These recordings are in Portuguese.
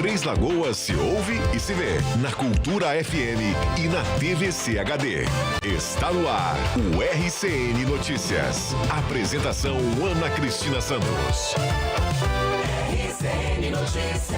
Três Lagoas se ouve e se vê na Cultura FM e na TVC HD. Está no ar o RCN Notícias. Apresentação Ana Cristina Santos. RCN Notícias.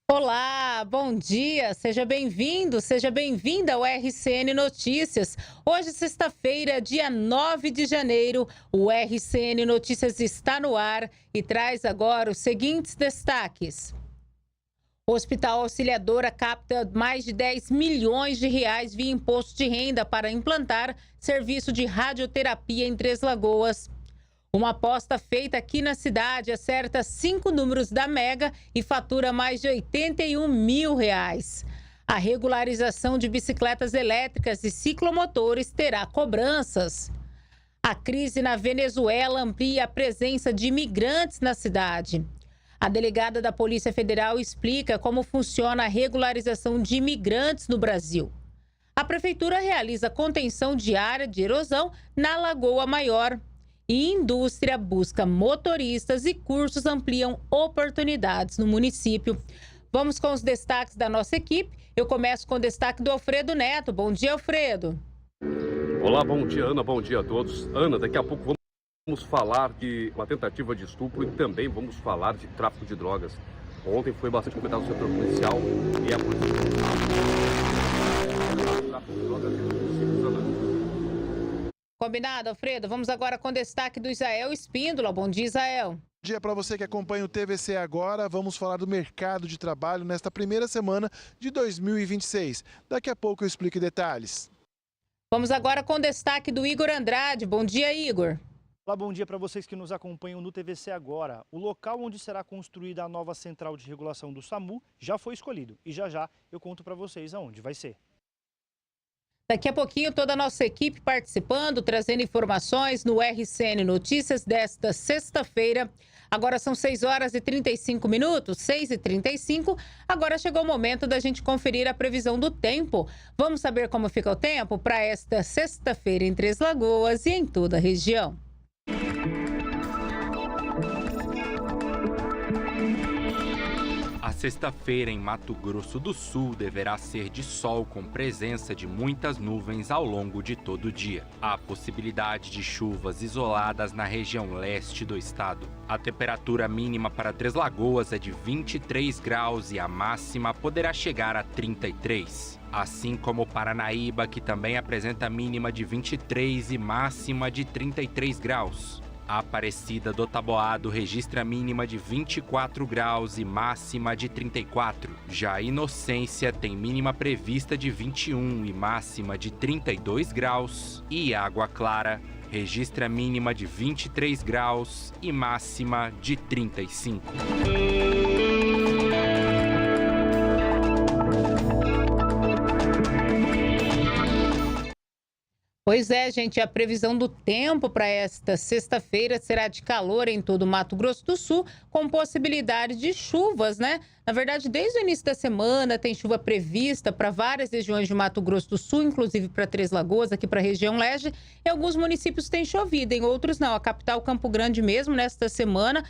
Olá, bom dia, seja bem-vindo, seja bem-vinda ao RCN Notícias. Hoje, sexta-feira, dia 9 de janeiro, o RCN Notícias está no ar e traz agora os seguintes destaques. O Hospital Auxiliadora capta mais de 10 milhões de reais via imposto de renda para implantar serviço de radioterapia em Três Lagoas. Uma aposta feita aqui na cidade acerta 5 números da Mega e fatura mais de 81 mil reais. A regularização de bicicletas elétricas e ciclomotores terá cobranças. A crise na Venezuela amplia a presença de imigrantes na cidade. A delegada da Polícia Federal explica como funciona a regularização de imigrantes no Brasil. A Prefeitura realiza contenção diária de erosão na Lagoa Maior. E indústria busca motoristas e cursos ampliam oportunidades no município. Vamos com os destaques da nossa equipe. Eu começo com o destaque do Alfredo Neto. Bom dia, Alfredo. Olá, bom dia, Ana. Bom dia a todos. Ana, daqui a pouco vamos falar de uma tentativa de estupro e também vamos falar de tráfico de drogas. Ontem foi bastante comentado no setor policial e a polícia... tráfico de drogas nos municípios, Ana. Combinado, Alfredo. Vamos agora com o destaque do Isael Espíndola. Bom dia, Isael. Bom dia para você que acompanha o TVC agora. Vamos falar do mercado de trabalho nesta primeira semana de 2026. Daqui a pouco eu explico detalhes. Vamos agora com o destaque do Igor Andrade. Bom dia, Igor. Olá, bom dia para vocês que nos acompanham no TVC agora. O local onde será construída a nova central de regulação do SAMU já foi escolhido e já eu conto para vocês aonde vai ser. Daqui a pouquinho, toda a nossa equipe participando, trazendo informações no RCN Notícias desta sexta-feira. Agora são 6 horas e 35 minutos, 6h35. Agora chegou o momento da gente conferir a previsão do tempo. Vamos saber como fica o tempo para esta sexta-feira em Três Lagoas e em toda a região. A sexta-feira em Mato Grosso do Sul deverá ser de sol com presença de muitas nuvens ao longo de todo o dia. Há possibilidade de chuvas isoladas na região leste do estado. A temperatura mínima para Três Lagoas é de 23 graus e a máxima poderá chegar a 33. Assim como Paranaíba, que também apresenta mínima de 23 e máxima de 33 graus. A Aparecida do Taboado registra mínima de 24 graus e máxima de 34. Já a Inocência tem mínima prevista de 21 e máxima de 32 graus. E Água Clara registra mínima de 23 graus e máxima de 35. Pois é, gente, a previsão do tempo para esta sexta-feira será de calor em todo o Mato Grosso do Sul, com possibilidade de chuvas, né? Na verdade, desde o início da semana tem chuva prevista para várias regiões de Mato Grosso do Sul, inclusive para Três Lagoas, aqui para a região leste. Em alguns municípios tem chovido, em outros não. A capital Campo Grande mesmo, nesta semana,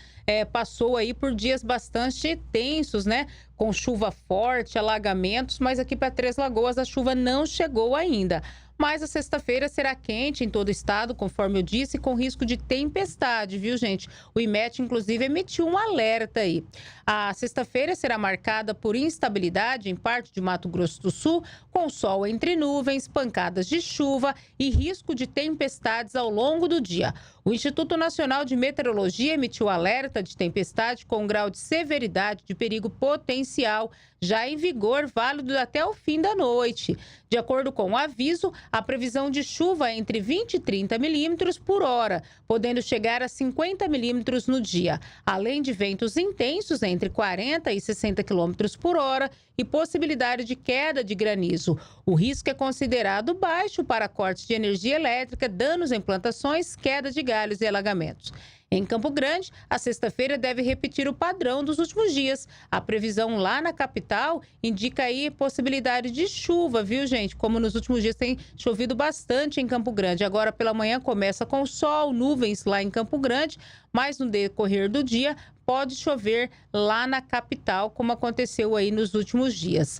passou aí por dias bastante tensos, né? Com chuva forte, alagamentos, mas aqui para Três Lagoas a chuva não chegou ainda. Mas a sexta-feira será quente em todo o estado, conforme eu disse, com risco de tempestade, viu, gente? O IMET, inclusive, emitiu um alerta aí. A sexta-feira será marcada por instabilidade em parte de Mato Grosso do Sul, com sol entre nuvens, pancadas de chuva e risco de tempestades ao longo do dia. O Instituto Nacional de Meteorologia emitiu alerta de tempestade com grau de severidade de perigo potencial, já em vigor, válido até o fim da noite. De acordo com o aviso, a previsão de chuva é entre 20 e 30 milímetros por hora, podendo chegar a 50 milímetros no dia, além de ventos intensos entre 40 e 60 quilômetros por hora e possibilidade de queda de granizo. O risco é considerado baixo para cortes de energia elétrica, danos em plantações, queda de galhos e alagamentos. Em Campo Grande, a sexta-feira deve repetir o padrão dos últimos dias. A previsão lá na capital indica aí possibilidade de chuva, viu, gente? Como nos últimos dias tem chovido bastante em Campo Grande. Agora pela manhã começa com sol, nuvens lá em Campo Grande, mas no decorrer do dia pode chover lá na capital, como aconteceu aí nos últimos dias.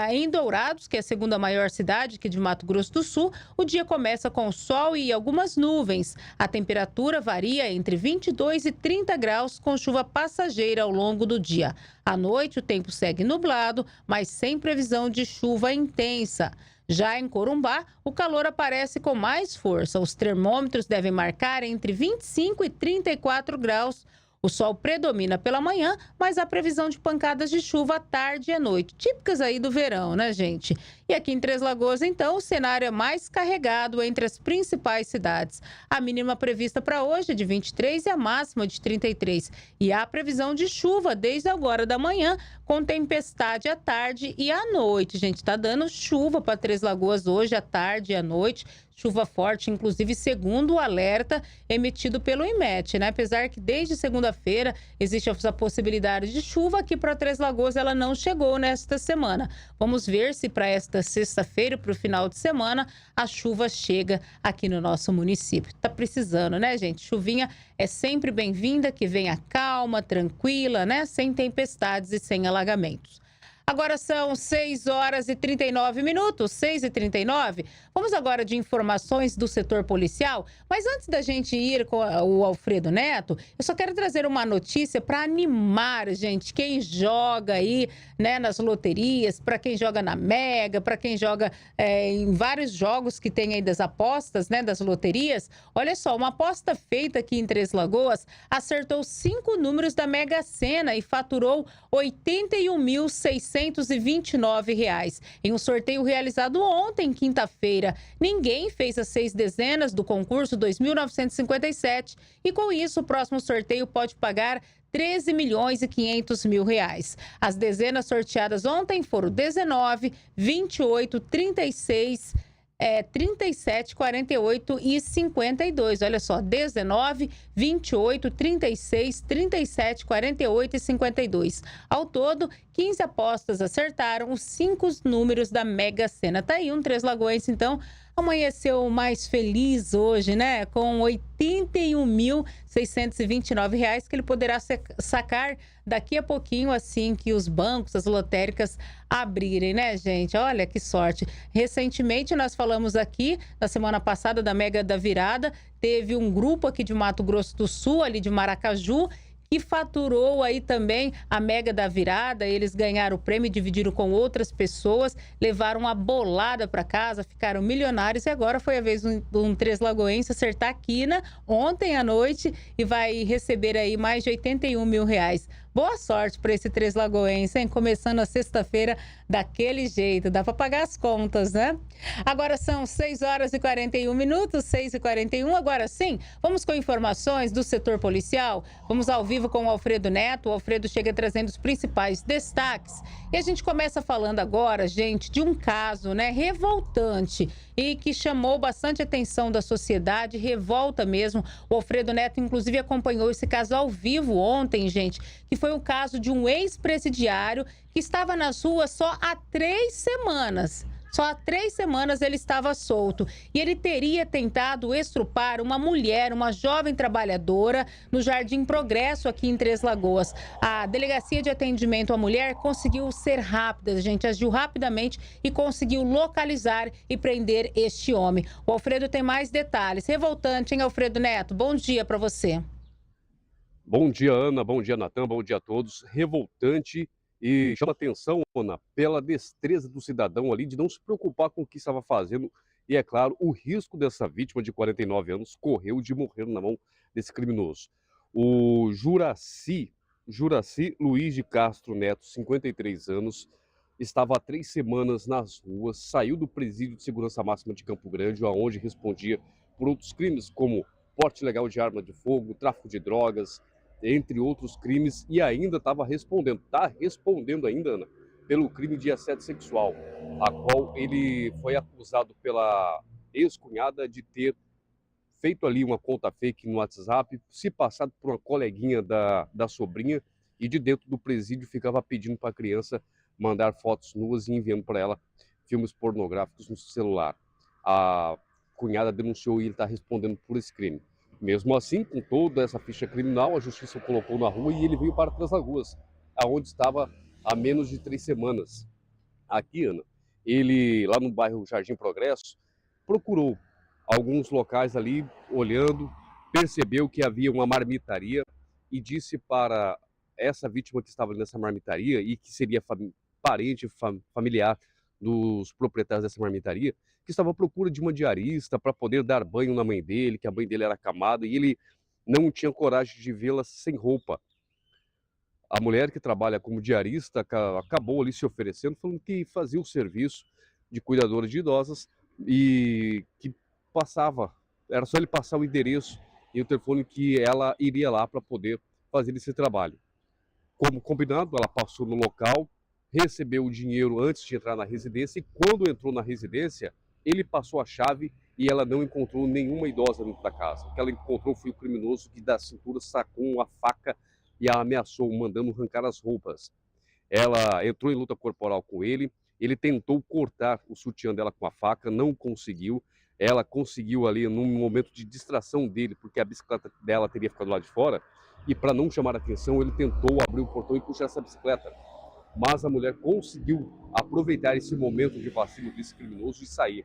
Em Dourados, que é a segunda maior cidade aqui de Mato Grosso do Sul, o dia começa com sol e algumas nuvens. A temperatura varia entre 22 e 30 graus, com chuva passageira ao longo do dia. À noite, o tempo segue nublado, mas sem previsão de chuva intensa. Já em Corumbá, o calor aparece com mais força. Os termômetros devem marcar entre 25 e 34 graus. O sol predomina pela manhã, mas há previsão de pancadas de chuva à tarde e à noite, típicas aí do verão, né, gente? E aqui em Três Lagoas, então, o cenário é mais carregado entre as principais cidades. A mínima prevista para hoje é de 23 e a máxima de 33. E há previsão de chuva desde agora da manhã, com tempestade à tarde e à noite. Gente, tá dando chuva para Três Lagoas hoje, à tarde e à noite. Chuva forte, inclusive, segundo o alerta emitido pelo IMET, né? Apesar que desde segunda-feira existe essa possibilidade de chuva, aqui para Três Lagoas ela não chegou nesta semana. Vamos ver se para esta sexta-feira, para o final de semana, a chuva chega aqui no nosso município. Tá precisando, né, gente? Chuvinha é sempre bem-vinda, que venha calma, tranquila, né? Sem tempestades e sem alagamentos. Agora são 6 horas e 39 minutos, 6h39. Vamos agora de informações do setor policial. Mas antes da gente ir com o Alfredo Neto, eu só quero trazer uma notícia para animar, gente, quem joga aí, né, nas loterias, para quem joga na Mega, para quem joga em vários jogos que tem aí das apostas, né, das loterias. Olha só, uma aposta feita aqui em Três Lagoas acertou 5 números da Mega Sena e faturou R$ 81.629 em um sorteio realizado ontem, quinta-feira. Ninguém fez as 6 dezenas do concurso 2.957 e com isso o próximo sorteio pode pagar R$ 13.500.000. As dezenas sorteadas ontem foram 19, 28, 36, 37, 48 e 52. Olha só, 19, 28, 36, 37, 48 e 52. Ao todo, 15 apostas acertaram os 5 números da Mega Sena. Tá aí um Três Lagoense, então, amanheceu mais feliz hoje, né? Com R$ 81.629 que ele poderá sacar daqui a pouquinho, assim que os bancos, as lotéricas abrirem, né, gente? Olha que sorte. Recentemente nós falamos aqui, na semana passada, da Mega da Virada, teve um grupo aqui de Mato Grosso do Sul, ali de Maracaju, que faturou aí também a Mega da Virada. Eles ganharam o prêmio, dividiram com outras pessoas, levaram uma bolada para casa, ficaram milionários e agora foi a vez de um Três Lagoense acertar a quina ontem à noite e vai receber aí mais de R$ 81.000. Boa sorte para esse Três Lagoense, hein? Começando a sexta-feira daquele jeito. Dá para pagar as contas, né? Agora são 6 horas e 41 minutos, 6h41. Agora sim, vamos com informações do setor policial. Vamos ao vivo com o Alfredo Neto. O Alfredo chega trazendo os principais destaques. E a gente começa falando agora, gente, de um caso, né, revoltante e que chamou bastante atenção da sociedade, revolta mesmo. O Alfredo Neto, inclusive, acompanhou esse caso ao vivo ontem, gente, que foi o caso de um ex-presidiário que estava nas ruas só há 3 semanas. Só há 3 semanas ele estava solto e ele teria tentado estrupar uma mulher, uma jovem trabalhadora, no Jardim Progresso, aqui em Três Lagoas. A Delegacia de Atendimento à Mulher conseguiu ser rápida, gente, agiu rapidamente e conseguiu localizar e prender este homem. O Alfredo tem mais detalhes. Revoltante, hein, Alfredo Neto? Bom dia para você. Bom dia, Ana. Bom dia, Natan. Bom dia a todos. Revoltante e chama atenção, Ana, pela destreza do cidadão ali de não se preocupar com o que estava fazendo. E, é claro, o risco dessa vítima de 49 anos correu de morrer na mão desse criminoso. O Juraci Luiz de Castro Neto, 53 anos, estava há 3 semanas nas ruas, saiu do presídio de segurança máxima de Campo Grande, onde respondia por outros crimes como porte ilegal de arma de fogo, tráfico de drogas, entre outros crimes, e ainda está respondendo ainda, Ana, pelo crime de assédio sexual, a qual ele foi acusado pela ex-cunhada de ter feito ali uma conta fake no WhatsApp, se passado por uma coleguinha da sobrinha, e de dentro do presídio ficava pedindo para a criança mandar fotos nuas e enviando para ela filmes pornográficos no celular. A cunhada denunciou e ele está respondendo por esse crime. Mesmo assim, com toda essa ficha criminal, a justiça o colocou na rua e ele veio para Três Lagoas, aonde estava há menos de 3 semanas. Aqui, Ana, ele, lá no bairro Jardim Progresso, procurou alguns locais ali, olhando, percebeu que havia uma marmitaria e disse para essa vítima que estava nessa marmitaria e que seria parente, familiar dos proprietários dessa marmitaria, que estava à procura de uma diarista para poder dar banho na mãe dele, que a mãe dele era acamada e ele não tinha coragem de vê-la sem roupa. A mulher que trabalha como diarista acabou ali se oferecendo, falando que fazia o serviço de cuidadora de idosas e que era só ele passar o endereço e o telefone que ela iria lá para poder fazer esse trabalho. Como combinado, ela passou no local, recebeu o dinheiro antes de entrar na residência e quando entrou na residência, ele passou a chave e ela não encontrou nenhuma idosa dentro da casa. O que ela encontrou foi o criminoso que da cintura sacou uma faca e a ameaçou, mandando arrancar as roupas. Ela entrou em luta corporal com ele, ele tentou cortar o sutiã dela com a faca, não conseguiu. Ela conseguiu ali, num momento de distração dele, porque a bicicleta dela teria ficado lá de fora, e para não chamar a atenção, ele tentou abrir o portão e puxar essa bicicleta. Mas a mulher conseguiu aproveitar esse momento de vacilo desse criminoso e sair.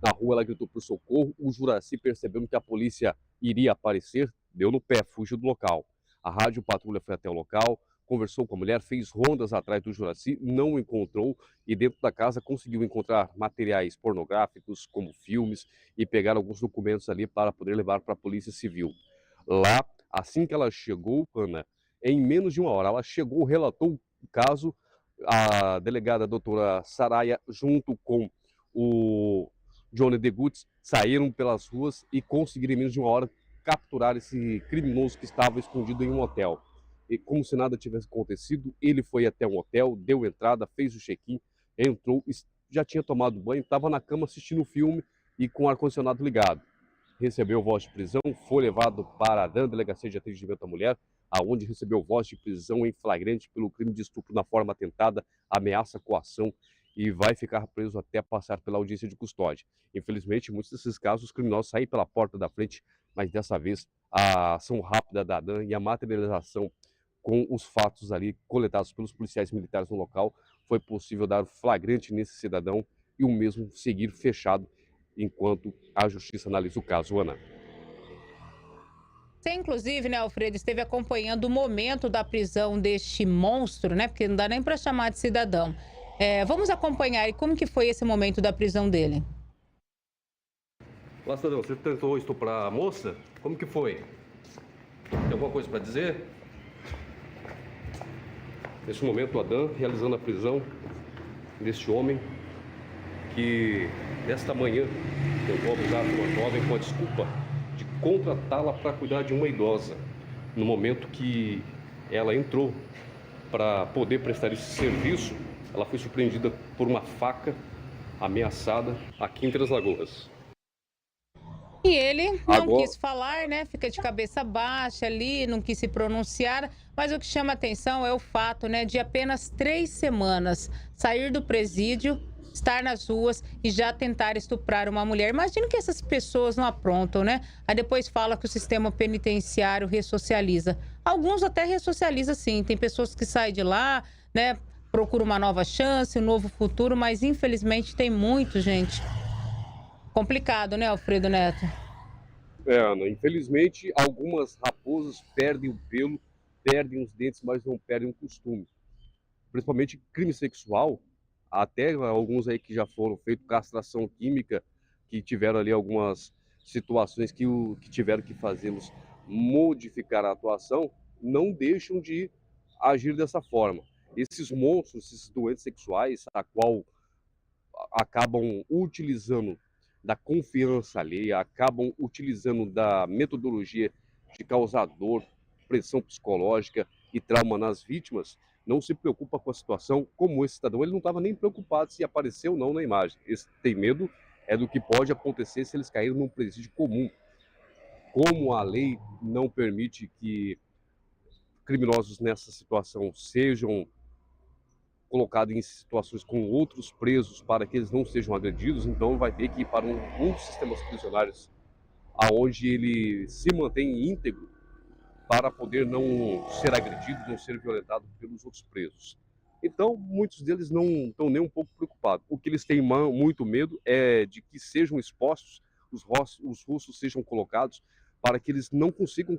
Na rua ela gritou por socorro, o Juraci, percebendo que a polícia iria aparecer, deu no pé, fugiu do local. A rádio patrulha foi até o local, conversou com a mulher, fez rondas atrás do Juraci, não o encontrou e dentro da casa conseguiu encontrar materiais pornográficos, como filmes, e pegar alguns documentos ali para poder levar para a Polícia Civil. Lá, assim que ela chegou, Ana, em menos de uma hora, ela chegou, relatou o caso, a delegada doutora Saraya, junto com o Johnny Deguts, saíram pelas ruas e conseguiram em menos de uma hora capturar esse criminoso que estava escondido em um hotel. E como se nada tivesse acontecido, ele foi até um hotel, deu entrada, fez o check-in, entrou, já tinha tomado banho, estava na cama assistindo o filme e com o ar-condicionado ligado. Recebeu voz de prisão, foi levado para a DAN, Delegacia de Atendimento à Mulher, aonde recebeu voz de prisão em flagrante pelo crime de estupro na forma atentada, ameaça, coação, e vai ficar preso até passar pela audiência de custódia. Infelizmente, em muitos desses casos, os criminosos saem pela porta da frente, mas dessa vez a ação rápida da DAN e a materialização com os fatos ali coletados pelos policiais militares no local, foi possível dar flagrante nesse cidadão e o mesmo seguir fechado enquanto a justiça analisa o caso, Ana. Você, inclusive, né, Alfredo, esteve acompanhando o momento da prisão deste monstro, né? Porque não dá nem para chamar de cidadão. Vamos acompanhar. E como que foi esse momento da prisão dele? Olá, cidadão. Você tentou estuprar a moça? Como que foi? Tem alguma coisa para dizer? Neste momento, o Adam realizando a prisão deste homem que, nesta manhã, tentou abusar de uma jovem com a desculpa de contratá-la para cuidar de uma idosa. No momento que ela entrou para poder prestar esse serviço, ela foi surpreendida por uma faca ameaçada aqui em Três Lagoas. E ele não quis falar, né? Fica de cabeça baixa ali, não quis se pronunciar. Mas o que chama atenção é o fato, né, de apenas 3 semanas sair do presídio, estar nas ruas e já tentar estuprar uma mulher. Imagina que essas pessoas não aprontam, né? Aí depois fala que o sistema penitenciário ressocializa. Alguns até ressocializa sim. Tem pessoas que saem de lá, né? Procuram uma nova chance, um novo futuro, mas infelizmente tem muito, gente. Complicado, né, Alfredo Neto? Ana, infelizmente, algumas raposas perdem o pelo, perdem os dentes, mas não perdem o costume. Principalmente crime sexual, até alguns aí que já foram feitos castração química, que tiveram ali algumas situações que tiveram que fazê-los modificar a atuação, não deixam de agir dessa forma. Esses monstros, esses doentes sexuais, a qual acabam utilizando da confiança alheia, acabam utilizando da metodologia de causar dor, pressão psicológica e trauma nas vítimas, não se preocupa com a situação como esse cidadão. Ele não estava nem preocupado se apareceu ou não na imagem. Esse tem medo é do que pode acontecer se eles caírem num presídio comum. Como a lei não permite que criminosos nessa situação sejam colocados em situações com outros presos para que eles não sejam agredidos, então vai ter que ir para um dos sistemas prisionais aonde ele se mantém íntegro para poder não ser agredido, não ser violentado pelos outros presos. Então, muitos deles não estão nem um pouco preocupados. O que eles têm muito medo é de que sejam expostos, os rostos sejam colocados para que eles não consigam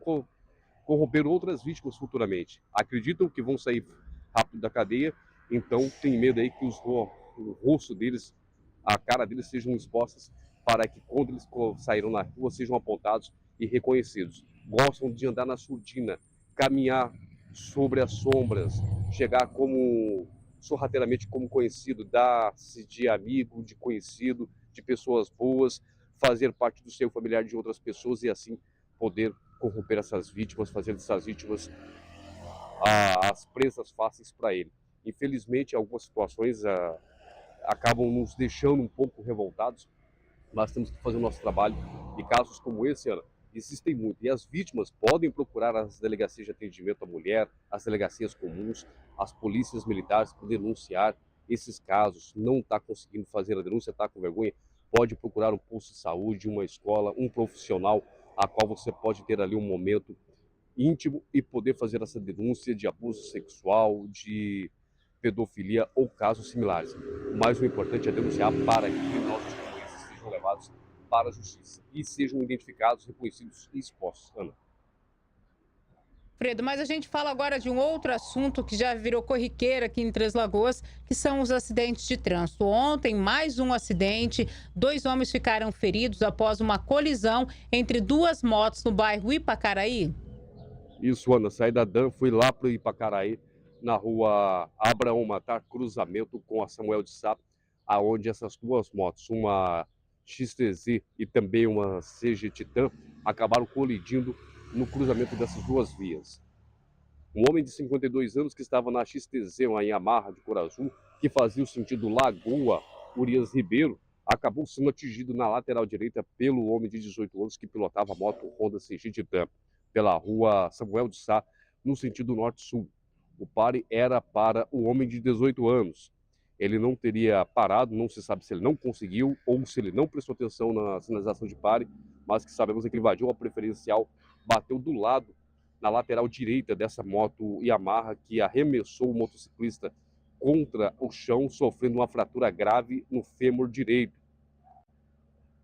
corromper outras vítimas futuramente. Acreditam que vão sair rápido da cadeia, então tem medo aí que o rosto deles, a cara deles sejam expostas para que quando eles saíram na rua sejam apontados e reconhecidos. Gostam de andar na surdina, caminhar sobre as sombras, chegar como sorrateiramente como conhecido, dar-se de amigo, de conhecido, de pessoas boas, fazer parte do seio familiar de outras pessoas e assim poder corromper essas vítimas, fazer dessas vítimas as presas fáceis para ele. Infelizmente, algumas situações acabam nos deixando um pouco revoltados, mas temos que fazer o nosso trabalho. E casos como esse, Ana, existem muito. E as vítimas podem procurar as delegacias de atendimento à mulher, as delegacias comuns, as polícias militares para denunciar esses casos. Não está conseguindo fazer a denúncia, está com vergonha, pode procurar um posto de saúde, uma escola, um profissional, a qual você pode ter ali um momento íntimo e poder fazer essa denúncia de abuso sexual, de pedofilia ou casos similares. Mas o importante é denunciar para que criminosos como esses sejam levados para a justiça e sejam identificados, reconhecidos e expostos. Ana. Fredo, mas a gente fala agora de um outro assunto que já virou corriqueiro aqui em Três Lagoas, que são os acidentes de trânsito. Ontem, mais um acidente, 2 homens ficaram feridos após uma colisão entre 2 motos no bairro Ipacaraí. Isso, Ana, saí da DAM, fui lá para o Ipacaraí, na rua Abraão Matar, cruzamento com a Samuel de Sá, aonde essas 2 motos, uma XTZ e também uma CG Titan, acabaram colidindo no cruzamento dessas 2 vias. Um homem de 52 anos que estava na XTZ, uma Yamaha de cor azul, que fazia o sentido Lagoa Urias Ribeiro, acabou sendo atingido na lateral direita pelo homem de 18 anos que pilotava a moto Honda CG Titan, pela rua Samuel de Sá, no sentido norte-sul. O pare era para o homem de 18 anos. Ele não teria parado, não se sabe se ele não conseguiu ou se ele não prestou atenção na sinalização de pare, mas que sabemos é que ele invadiu a preferencial, bateu do lado, na lateral direita dessa moto Yamaha, que arremessou o motociclista contra o chão, sofrendo uma fratura grave no fêmur direito.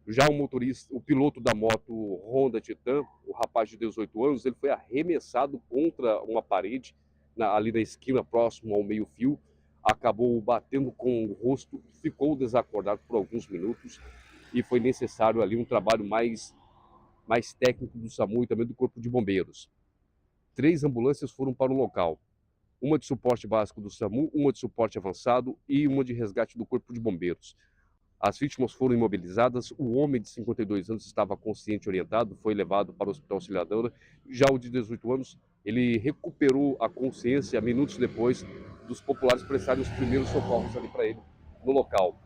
Já o motorista, o piloto da moto Honda Titan, o rapaz de 18 anos, ele foi arremessado contra uma parede, ali na esquina, próximo ao meio-fio, acabou batendo com o rosto, ficou desacordado por alguns minutos e foi necessário ali um trabalho mais técnico do SAMU e também do Corpo de Bombeiros. 3 ambulâncias foram para o local, uma de suporte básico do SAMU, uma de suporte avançado e uma de resgate do Corpo de Bombeiros. As vítimas foram imobilizadas, o homem de 52 anos estava consciente e orientado, foi levado para o Hospital Auxiliadora. Já o de 18 anos, ele recuperou a consciência minutos depois dos populares prestarem os primeiros socorros ali para ele no local.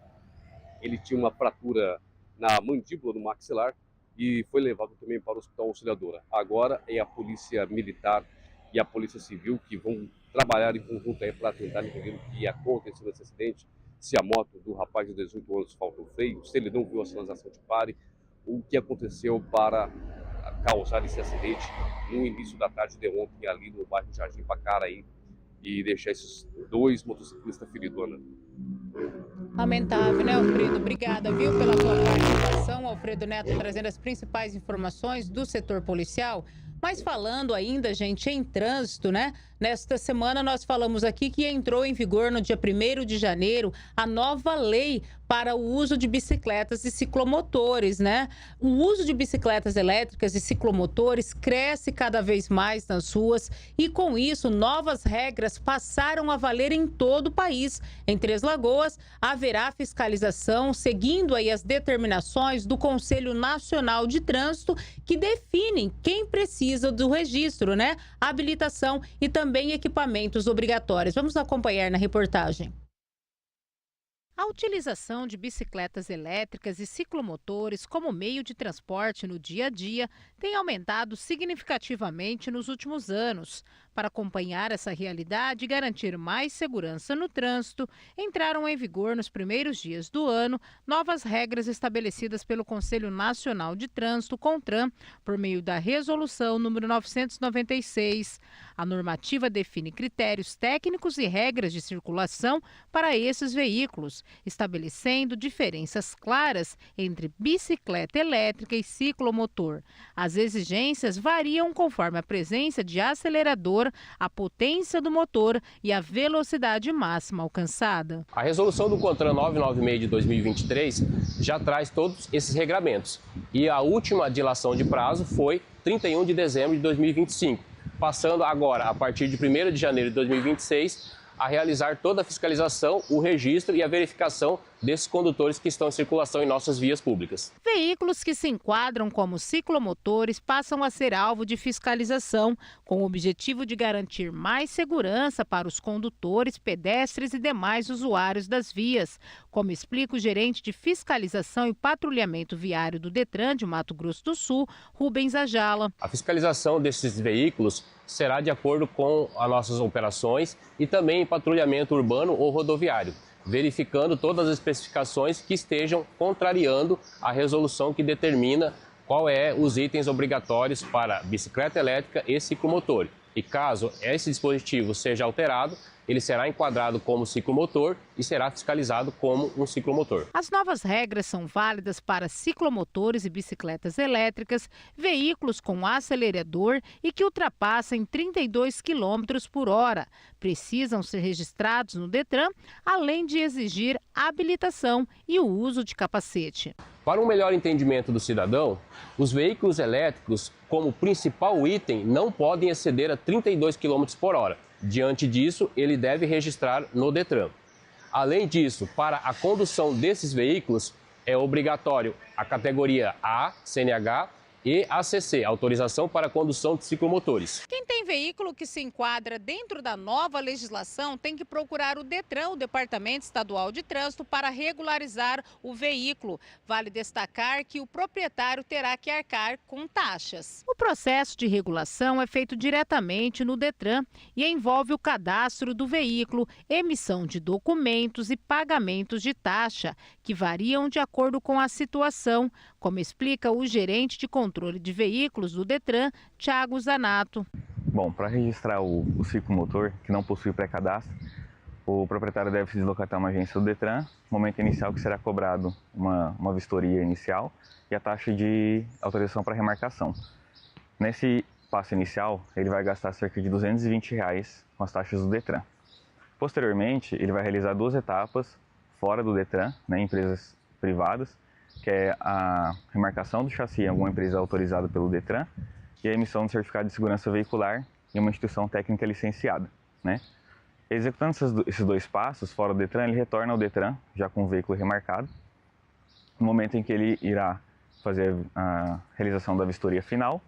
Ele tinha uma fratura na mandíbula do maxilar e foi levado também para o Hospital Auxiliadora. Agora é a Polícia Militar e a Polícia Civil que vão trabalhar em conjunto aí para tentar entender o que aconteceu nesse acidente, se a moto do rapaz de 18 anos faltou freio, se ele não viu a sinalização de pare, o que aconteceu para causar esse acidente no início da tarde de ontem ali no bairro Jardim Pacaraí e deixar esses 2 motociclistas feridos, Ana. Lamentável, né, Alfredo? Obrigada, viu, pela sua participação. Alfredo Neto trazendo as principais informações do setor policial. Mas falando ainda, gente, em trânsito, né? Nesta semana nós falamos aqui que entrou em vigor no dia 1º de janeiro a nova lei para o uso de bicicletas e ciclomotores, né? O uso de bicicletas elétricas e ciclomotores cresce cada vez mais nas ruas e com isso novas regras passaram a valer em todo o país. Em Três Lagoas haverá fiscalização seguindo aí as determinações do Conselho Nacional de Trânsito que definem quem precisa do registro, né? Habilitação e também equipamentos obrigatórios. Vamos acompanhar na reportagem. A utilização de bicicletas elétricas e ciclomotores como meio de transporte no dia a dia tem aumentado significativamente nos últimos anos. Para acompanhar essa realidade e garantir mais segurança no trânsito, entraram em vigor nos primeiros dias do ano novas regras estabelecidas pelo Conselho Nacional de Trânsito, CONTRAN, por meio da Resolução número 996. A normativa define critérios técnicos e regras de circulação para esses veículos, estabelecendo diferenças claras entre bicicleta elétrica e ciclomotor. As exigências variam conforme a presença de acelerador, a potência do motor e a velocidade máxima alcançada. A resolução do CONTRAN 996 de 2023 já traz todos esses regramentos e a última dilação de prazo foi 31 de dezembro de 2025, passando agora, a partir de 1º de janeiro de 2026, a realizar toda a fiscalização, o registro e a verificação desses condutores que estão em circulação em nossas vias públicas. Veículos que se enquadram como ciclomotores passam a ser alvo de fiscalização, com o objetivo de garantir mais segurança para os condutores, pedestres e demais usuários das vias, como explica o gerente de fiscalização e patrulhamento viário do Detran de Mato Grosso do Sul, Rubens Ajala. A fiscalização desses veículos será de acordo com as nossas operações e também em patrulhamento urbano ou rodoviário, verificando todas as especificações que estejam contrariando a resolução que determina qual é os itens obrigatórios para bicicleta elétrica e ciclomotor. E caso esse dispositivo seja alterado, ele será enquadrado como ciclomotor e será fiscalizado como um ciclomotor. As novas regras são válidas para ciclomotores e bicicletas elétricas, veículos com acelerador e que ultrapassem 32 km por hora. Precisam ser registrados no Detran, além de exigir habilitação e o uso de capacete. Para um melhor entendimento do cidadão, os veículos elétricos, como principal item, não podem exceder a 32 km por hora. Diante disso, ele deve registrar no Detran. Além disso, para a condução desses veículos, é obrigatório a categoria A, CNH, e ACC, autorização para a condução de ciclomotores. Quem tem veículo que se enquadra dentro da nova legislação tem que procurar o Detran, o Departamento Estadual de Trânsito, para regularizar o veículo. Vale destacar que o proprietário terá que arcar com taxas. O processo de regulação é feito diretamente no Detran e envolve o cadastro do veículo, emissão de documentos e pagamentos de taxa, que variam de acordo com a situação, como explica o gerente de controle de veículos do Detran, Thiago Zanato. Bom, para registrar o ciclomotor, que não possui pré-cadastro, o proprietário deve se deslocar até uma agência do Detran, no momento inicial que será cobrado uma vistoria inicial e a taxa de autorização para remarcação. Nesse passo inicial, ele vai gastar cerca de R$ 220 com as taxas do Detran. Posteriormente, ele vai realizar 2 etapas fora do Detran, em empresas privadas, que é a remarcação do chassi em alguma empresa autorizada pelo Detran e a emissão de certificado de segurança veicular em uma instituição técnica licenciada, Executando esses 2 passos fora do Detran, ele retorna ao Detran, já com o veículo remarcado, no momento em que ele irá fazer a realização da vistoria final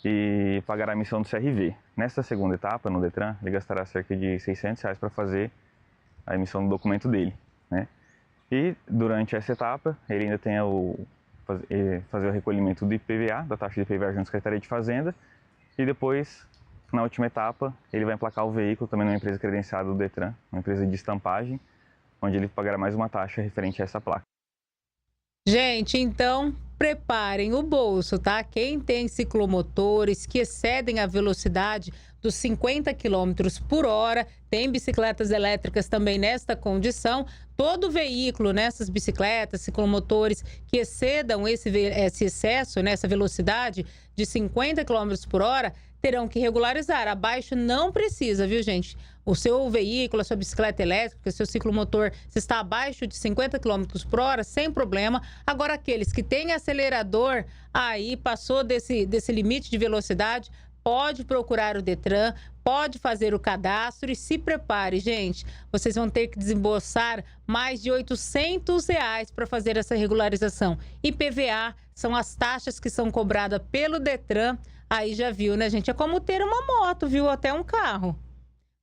e pagará a emissão do CRV. Nessa segunda etapa, no Detran, ele gastará cerca de R$ 600 para fazer a emissão do documento dele, E durante essa etapa, ele ainda tem fazer o recolhimento do IPVA, da taxa de IPVA junto à Secretaria de Fazenda, e depois, na última etapa, ele vai emplacar o veículo também numa empresa credenciada do Detran, uma empresa de estampagem, onde ele pagará mais uma taxa referente a essa placa. Gente, então preparem o bolso, tá? Quem tem ciclomotores que excedem a velocidade dos 50 km por hora, tem bicicletas elétricas também nesta condição. Todo veículo, nessas bicicletas, ciclomotores que excedam esse excesso, essa velocidade de 50 km por hora, terão que regularizar. Abaixo não precisa, viu, gente? O seu veículo, a sua bicicleta elétrica, o seu ciclomotor, se está abaixo de 50 km por hora, sem problema. Agora, aqueles que têm acelerador, aí passou desse limite de velocidade, pode procurar o Detran, pode fazer o cadastro e se prepare, gente. Vocês vão ter que desembolsar mais de R$ 800 para fazer essa regularização. IPVA são as taxas que são cobradas pelo Detran. Aí já viu, né, gente? É como ter uma moto, viu? Até um carro.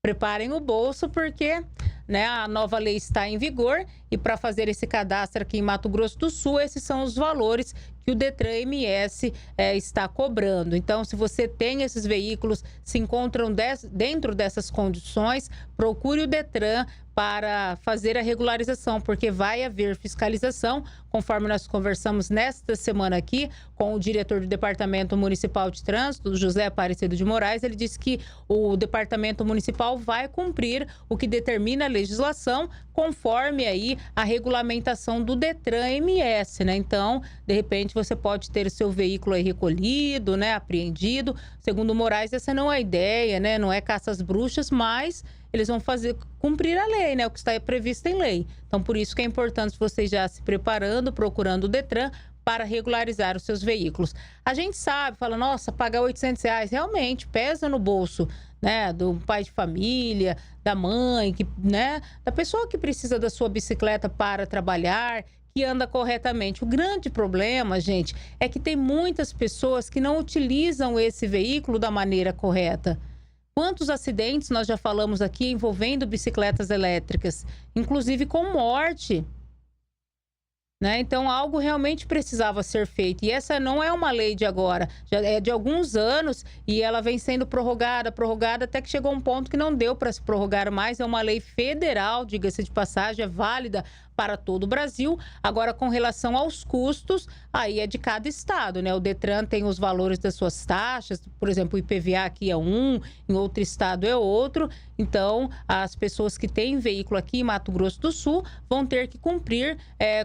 Preparem o bolso porque, a nova lei está em vigor E para fazer esse cadastro aqui em Mato Grosso do Sul, esses são os valores que o Detran MS está cobrando. Então, se você tem esses veículos, se encontram dentro dessas condições, procure o Detran para fazer a regularização, porque vai haver fiscalização, conforme nós conversamos nesta semana aqui com o diretor do Departamento Municipal de Trânsito, José Aparecido de Moraes. Ele disse que o Departamento Municipal vai cumprir o que determina a legislação, conforme aí a regulamentação do Detran MS, né? Então, de repente, você pode ter o seu veículo aí recolhido, né, apreendido. Segundo o Moraes, essa não é a ideia, né? Não é caça às bruxas, mas eles vão cumprir a lei, né? O que está previsto em lei. Então, por isso que é importante vocês já se preparando, procurando o Detran para regularizar os seus veículos. A gente sabe, fala, nossa, pagar R$800 realmente pesa no bolso, né? Do pai de família, da mãe, né? Da pessoa que precisa da sua bicicleta para trabalhar, que anda corretamente. O grande problema, gente, é que tem muitas pessoas que não utilizam esse veículo da maneira correta. Quantos acidentes nós já falamos aqui envolvendo bicicletas elétricas, inclusive com morte, né? Então, algo realmente precisava ser feito. E essa não é uma lei de agora, já é de alguns anos e ela vem sendo prorrogada, até que chegou um ponto que não deu para se prorrogar mais. É uma lei federal, diga-se de passagem, é válida para todo o Brasil. Agora, com relação aos custos, aí é de cada estado, né? O Detran tem os valores das suas taxas, por exemplo, o IPVA aqui é um, em outro estado é outro. Então, as pessoas que têm veículo aqui em Mato Grosso do Sul vão ter que cumprir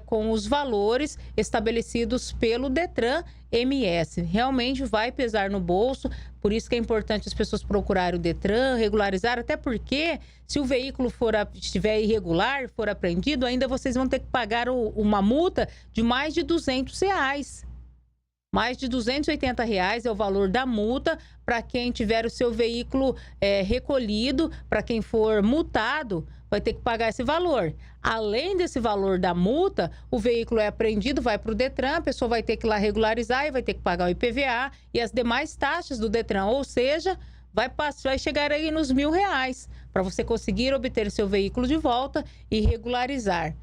com os valores estabelecidos pelo Detran MS. Realmente vai pesar no bolso, por isso que é importante as pessoas procurarem o Detran, regularizar, até porque se o veículo estiver irregular, for apreendido, ainda vocês vão ter que pagar uma multa de mais de R$200. Mais de R$280 é o valor da multa para quem tiver o seu veículo recolhido. Para quem for multado, vai ter que pagar esse valor. Além desse valor da multa, o veículo é apreendido, vai para o Detran, a pessoa vai ter que ir lá regularizar e vai ter que pagar o IPVA e as demais taxas do Detran. Ou seja, vai chegar aí nos R$1.000 para você conseguir obter seu veículo de volta e regularizar.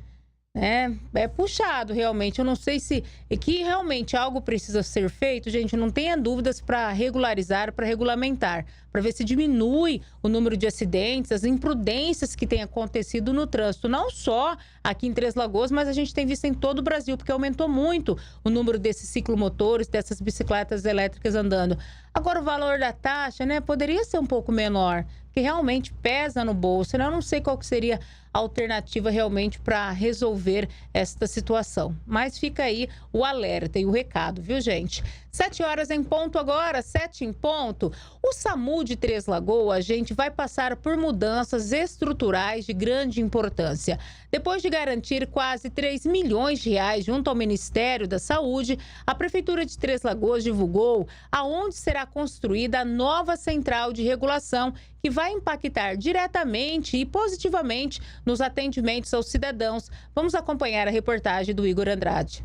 É puxado, realmente. Eu não sei se que realmente algo precisa ser feito, gente. Não tenha dúvidas para regularizar, para regulamentar, para ver se diminui o número de acidentes, as imprudências que têm acontecido no trânsito, não só aqui em Três Lagoas, mas a gente tem visto em todo o Brasil, porque aumentou muito o número desses ciclomotores, dessas bicicletas elétricas andando. Agora, o valor da taxa, né, poderia ser um pouco menor, que realmente pesa no bolso, né? Eu não sei qual que seria a alternativa realmente para resolver esta situação. Mas fica aí o alerta e o recado, viu, gente? 7 horas em ponto agora, 7 em ponto. O SAMU de Três Lagoas, gente, vai passar por mudanças estruturais de grande importância. Depois de garantir quase R$3 milhões junto ao Ministério da Saúde, a Prefeitura de Três Lagoas divulgou aonde será construída a nova central de regulação que vai impactar diretamente e positivamente nos atendimentos aos cidadãos. Vamos acompanhar a reportagem do Igor Andrade.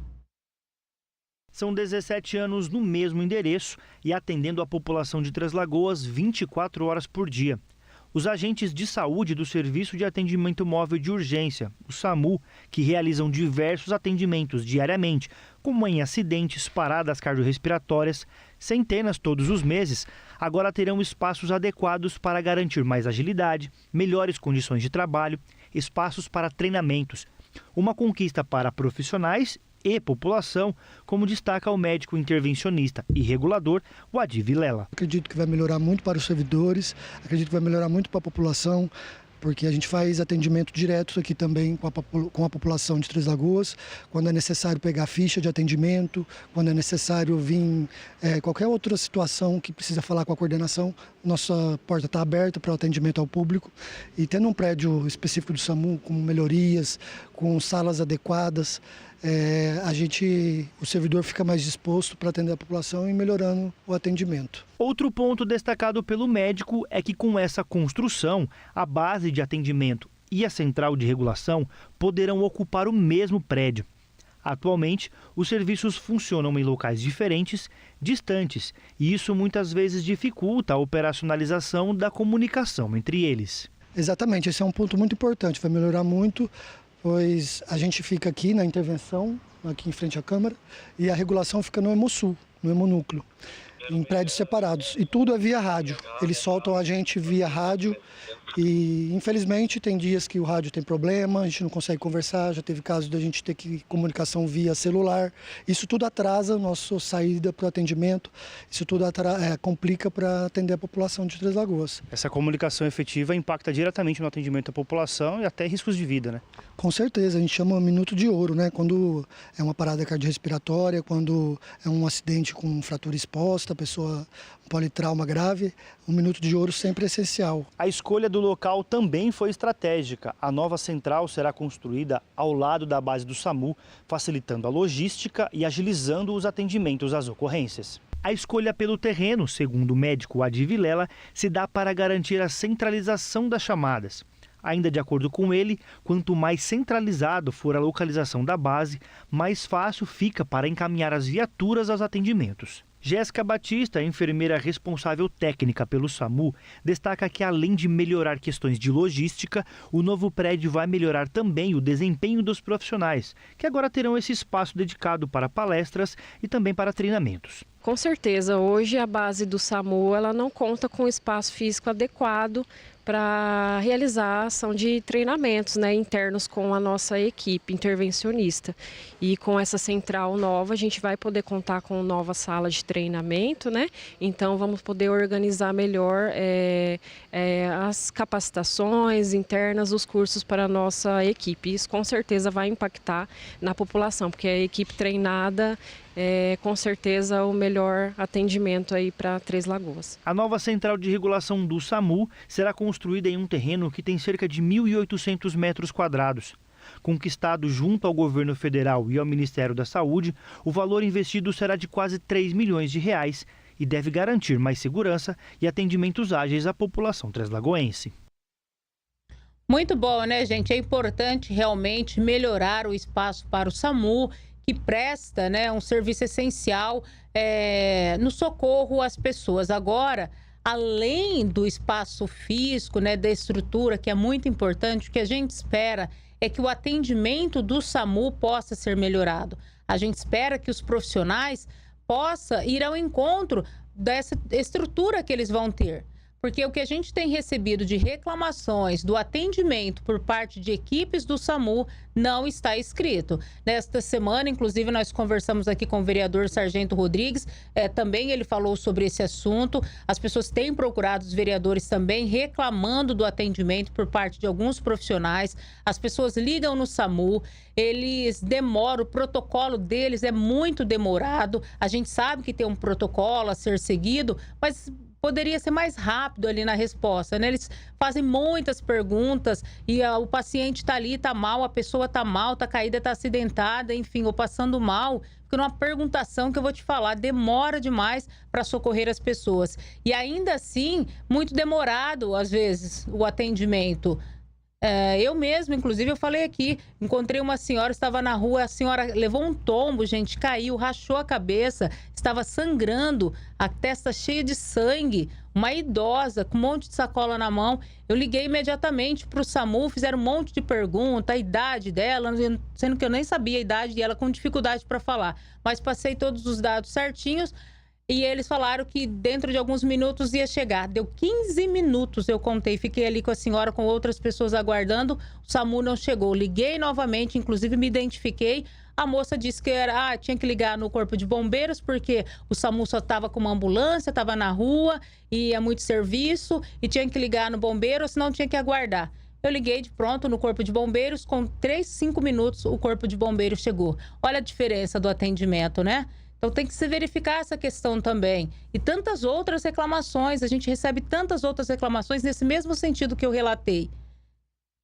São 17 anos no mesmo endereço e atendendo a população de Três Lagoas 24 horas por dia. Os agentes de saúde do Serviço de Atendimento Móvel de Urgência, o SAMU, que realizam diversos atendimentos diariamente, como em acidentes, paradas cardiorrespiratórias, centenas todos os meses, agora terão espaços adequados para garantir mais agilidade, melhores condições de trabalho, espaços para treinamentos. Uma conquista para profissionais e população, como destaca o médico intervencionista e regulador, o Adi Vilela. Acredito que vai melhorar muito para os servidores, acredito que vai melhorar muito para a população, porque a gente faz atendimento direto aqui também com a população de Três Lagoas, quando é necessário pegar ficha de atendimento, quando é necessário vir qualquer outra situação que precisa falar com a coordenação, nossa porta está aberta para o atendimento ao público. E tendo um prédio específico do SAMU, com melhorias, com salas adequadas, o servidor fica mais disposto para atender a população e melhorando o atendimento. Outro ponto destacado pelo médico é que com essa construção, a base de atendimento e a central de regulação poderão ocupar o mesmo prédio. Atualmente, os serviços funcionam em locais diferentes, distantes, e isso muitas vezes dificulta a operacionalização da comunicação entre eles. Exatamente, esse é um ponto muito importante, vai melhorar muito pois a gente fica aqui na intervenção, aqui em frente à Câmara, e a regulação fica no Hemosul, no Hemonúcleo, em prédios separados. E tudo é via rádio. Eles soltam a gente via rádio e, infelizmente, tem dias que o rádio tem problema, a gente não consegue conversar, já teve casos da gente ter que comunicação via celular. Isso tudo atrasa a nossa saída para o atendimento, isso tudo complica para atender a população de Três Lagoas. Essa comunicação efetiva impacta diretamente no atendimento à população e até riscos de vida, né? Com certeza, a gente chama minuto de ouro, né? Quando é uma parada cardiorrespiratória, quando é um acidente com fratura exposta, a pessoa um politrauma grave, um minuto de ouro sempre é essencial. A escolha do local também foi estratégica. A nova central será construída ao lado da base do SAMU, facilitando a logística e agilizando os atendimentos às ocorrências. A escolha pelo terreno, segundo o médico Adi Vilela, se dá para garantir a centralização das chamadas. Ainda de acordo com ele, quanto mais centralizado for a localização da base, mais fácil fica para encaminhar as viaturas aos atendimentos. Jéssica Batista, enfermeira responsável técnica pelo SAMU, destaca que além de melhorar questões de logística, o novo prédio vai melhorar também o desempenho dos profissionais, que agora terão esse espaço dedicado para palestras e também para treinamentos. Com certeza, hoje a base do SAMU ela não conta com espaço físico adequado para realizar a ação de treinamentos, né, internos com a nossa equipe intervencionista. E com essa central nova, a gente vai poder contar com nova sala de treinamento, né? Então vamos poder organizar melhor as capacitações internas, os cursos para a nossa equipe. Isso com certeza vai impactar na população, porque a equipe treinada com certeza o melhor atendimento aí para Três Lagoas. A nova central de regulação do SAMU será construída em um terreno que tem cerca de 1.800 metros quadrados. Conquistado junto ao governo federal e ao Ministério da Saúde, o valor investido será de quase 3 milhões de reais e deve garantir mais segurança e atendimentos ágeis à população treslagoense. Muito bom, né, gente? É importante realmente melhorar o espaço para o SAMU, que presta, né, um serviço essencial no socorro às pessoas. Agora, além do espaço físico, né, da estrutura, que é muito importante, o que a gente espera é que o atendimento do SAMU possa ser melhorado. A gente espera que os profissionais possam ir ao encontro dessa estrutura que eles vão ter. Porque o que a gente tem recebido de reclamações do atendimento por parte de equipes do SAMU não está escrito. Nesta semana, inclusive, nós conversamos aqui com o vereador Sargento Rodrigues, também ele falou sobre esse assunto. As pessoas têm procurado os vereadores também reclamando do atendimento por parte de alguns profissionais. As pessoas ligam no SAMU, eles demoram, o protocolo deles é muito demorado. A gente sabe que tem um protocolo a ser seguido, mas poderia ser mais rápido ali na resposta, né? Eles fazem muitas perguntas e o paciente está ali, está mal, a pessoa está mal, está caída, está acidentada, enfim, ou passando mal. Fica numa perguntação que eu vou te falar, demora demais para socorrer as pessoas. E ainda assim, muito demorado, às vezes, o atendimento. Eu mesmo, inclusive, eu falei aqui, encontrei uma senhora, estava na rua, a senhora levou um tombo, gente, caiu, rachou a cabeça, estava sangrando, a testa cheia de sangue, uma idosa com um monte de sacola na mão. Eu liguei imediatamente para o SAMU, fizeram um monte de pergunta, a idade dela, sendo que eu nem sabia a idade dela, com dificuldade para falar, mas passei todos os dados certinhos. E eles falaram que dentro de alguns minutos ia chegar. Deu 15 minutos, eu contei. Fiquei ali com a senhora, com outras pessoas aguardando. O SAMU não chegou. Liguei novamente, inclusive me identifiquei. A moça disse que tinha que ligar no Corpo de Bombeiros, porque o SAMU só estava com uma ambulância, estava na rua, e é muito serviço, e tinha que ligar no bombeiro, senão tinha que aguardar. Eu liguei de pronto no Corpo de Bombeiros, com 5 minutos o Corpo de Bombeiros chegou. Olha a diferença do atendimento, né? Então tem que se verificar essa questão também. E tantas outras reclamações, a gente recebe tantas outras reclamações nesse mesmo sentido que eu relatei.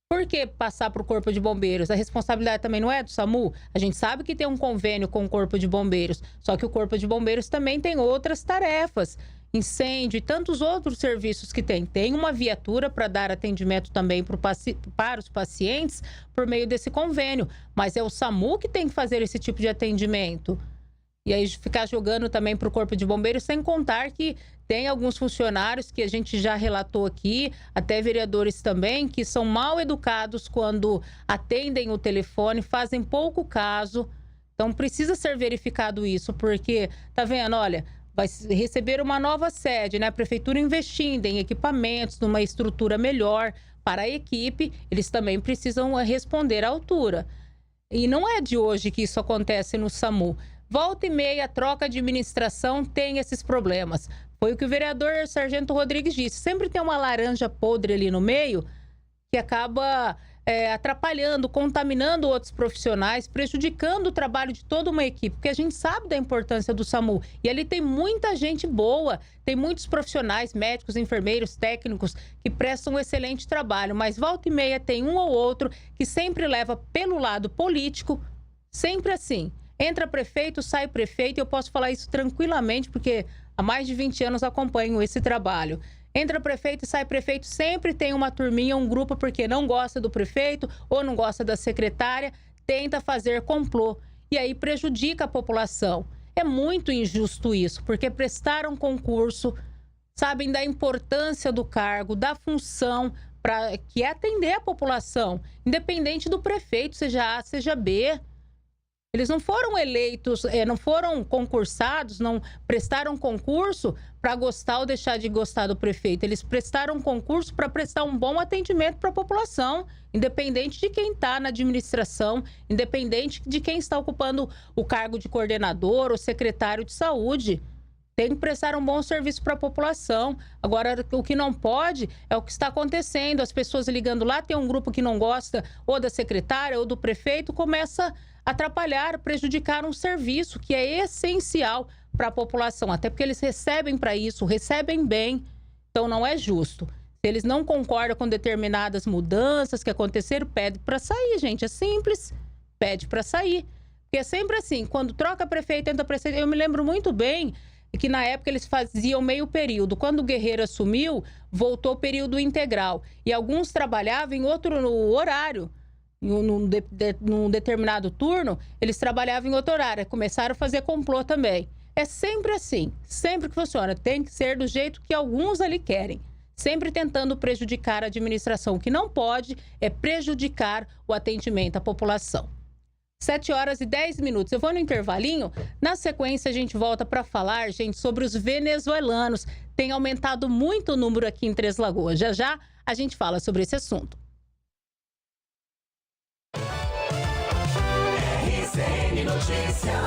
Por que passar para o Corpo de Bombeiros? A responsabilidade também não é do SAMU? A gente sabe que tem um convênio com o Corpo de Bombeiros, só que o Corpo de Bombeiros também tem outras tarefas. Incêndio e tantos outros serviços que tem. Tem uma viatura para dar atendimento também para os pacientes por meio desse convênio. Mas é o SAMU que tem que fazer esse tipo de atendimento. E aí ficar jogando também para o Corpo de Bombeiros, sem contar que tem alguns funcionários que a gente já relatou aqui, até vereadores também, que são mal educados quando atendem o telefone, fazem pouco caso. Então precisa ser verificado isso, porque, tá vendo, olha, vai receber uma nova sede, né? A prefeitura investindo em equipamentos, numa estrutura melhor para a equipe, eles também precisam responder à altura. E não é de hoje que isso acontece no SAMU. Volta e meia, a troca de administração tem esses problemas. Foi o que o vereador Sargento Rodrigues disse. Sempre tem uma laranja podre ali no meio que acaba atrapalhando, contaminando outros profissionais, prejudicando o trabalho de toda uma equipe, porque a gente sabe da importância do SAMU. E ali tem muita gente boa, tem muitos profissionais, médicos, enfermeiros, técnicos, que prestam um excelente trabalho, mas volta e meia tem um ou outro que sempre leva pelo lado político, sempre assim. Entra prefeito, sai prefeito, e eu posso falar isso tranquilamente, porque há mais de 20 anos acompanho esse trabalho. Entra prefeito e sai prefeito, sempre tem uma turminha, um grupo, porque não gosta do prefeito ou não gosta da secretária, tenta fazer complô. E aí prejudica a população. É muito injusto isso, porque prestaram concurso, sabem da importância do cargo, da função, que é atender a população, independente do prefeito, seja A, seja B. Eles não foram eleitos, não foram concursados, não prestaram concurso para gostar ou deixar de gostar do prefeito. Eles prestaram concurso para prestar um bom atendimento para a população, independente de quem está na administração, independente de quem está ocupando o cargo de coordenador ou secretário de saúde. Tem que prestar um bom serviço para a população. Agora, o que não pode é o que está acontecendo. As pessoas ligando lá, tem um grupo que não gosta ou da secretária ou do prefeito, começa a atrapalhar, prejudicar um serviço que é essencial para a população. Até porque eles recebem para isso, recebem bem. Então, não é justo. Se eles não concordam com determinadas mudanças que aconteceram, pede para sair, gente. É simples. Pede para sair. Porque é sempre assim. Quando troca prefeito, entra prefeito. Eu me lembro muito bem que na época eles faziam meio período. Quando o Guerreiro assumiu, voltou o período integral. E alguns trabalhavam em outro horário. Num determinado turno, eles trabalhavam em outro horário. Começaram a fazer complô também. É sempre assim. Sempre que funciona. Tem que ser do jeito que alguns ali querem. Sempre tentando prejudicar a administração. O que não pode é prejudicar o atendimento à população. 7h10. Eu vou no intervalinho. Na sequência, a gente volta para falar, gente, sobre os venezuelanos. Tem aumentado muito o número aqui em Três Lagoas. Já já a gente fala sobre esse assunto. RCN Notícias.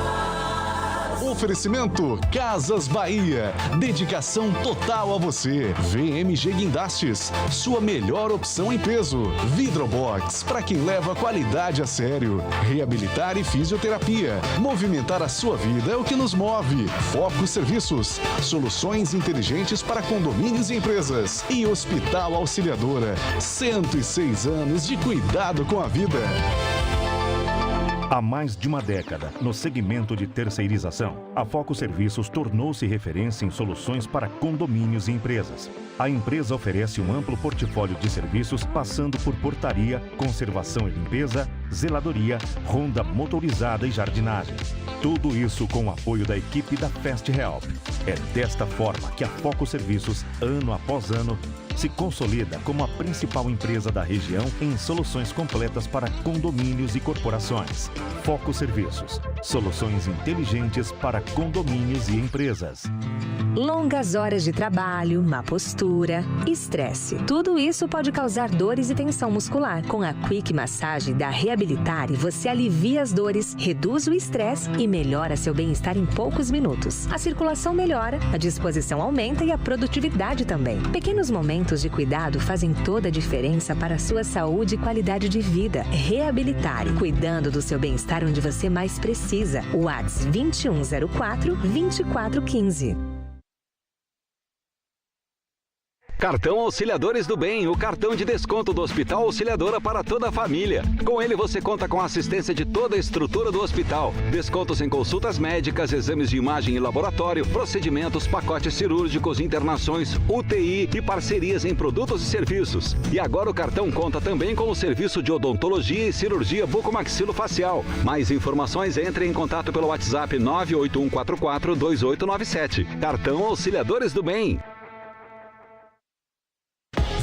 Oferecimento Casas Bahia. Dedicação total a você. VMG Guindastes, sua melhor opção em peso. Vidrobox, para quem leva a qualidade a sério. Reabilitar e fisioterapia. Movimentar a sua vida é o que nos move. Foco Serviços, soluções inteligentes para condomínios e empresas. E Hospital Auxiliadora, 106 anos de cuidado com a vida. Há mais de uma década, no segmento de terceirização, a Foco Serviços tornou-se referência em soluções para condomínios e empresas. A empresa oferece um amplo portfólio de serviços, passando por portaria, conservação e limpeza, zeladoria, ronda motorizada e jardinagem. Tudo isso com o apoio da equipe da Fast Help. É desta forma que a Foco Serviços, ano após ano, se consolida como a principal empresa da região em soluções completas para condomínios e corporações. Foco Serviços, soluções inteligentes para condomínios e empresas. Longas horas de trabalho, má postura, estresse. Tudo isso pode causar dores e tensão muscular. Com a Quick Massage da Reabilitare, você alivia as dores, reduz o estresse e melhora seu bem-estar em poucos minutos. A circulação melhora, a disposição aumenta e a produtividade também. Pequenos momentos de cuidado fazem toda a diferença para a sua saúde e qualidade de vida. Reabilitare, cuidando do seu bem-estar onde você mais precisa. WhatsApp 2104-2415. Cartão Auxiliadores do Bem, o cartão de desconto do Hospital Auxiliadora para toda a família. Com ele você conta com a assistência de toda a estrutura do hospital. Descontos em consultas médicas, exames de imagem e laboratório, procedimentos, pacotes cirúrgicos, internações, UTI e parcerias em produtos e serviços. E agora o cartão conta também com o serviço de odontologia e cirurgia bucomaxilofacial. Mais informações, entre em contato pelo WhatsApp 981442897. Cartão Auxiliadores do Bem.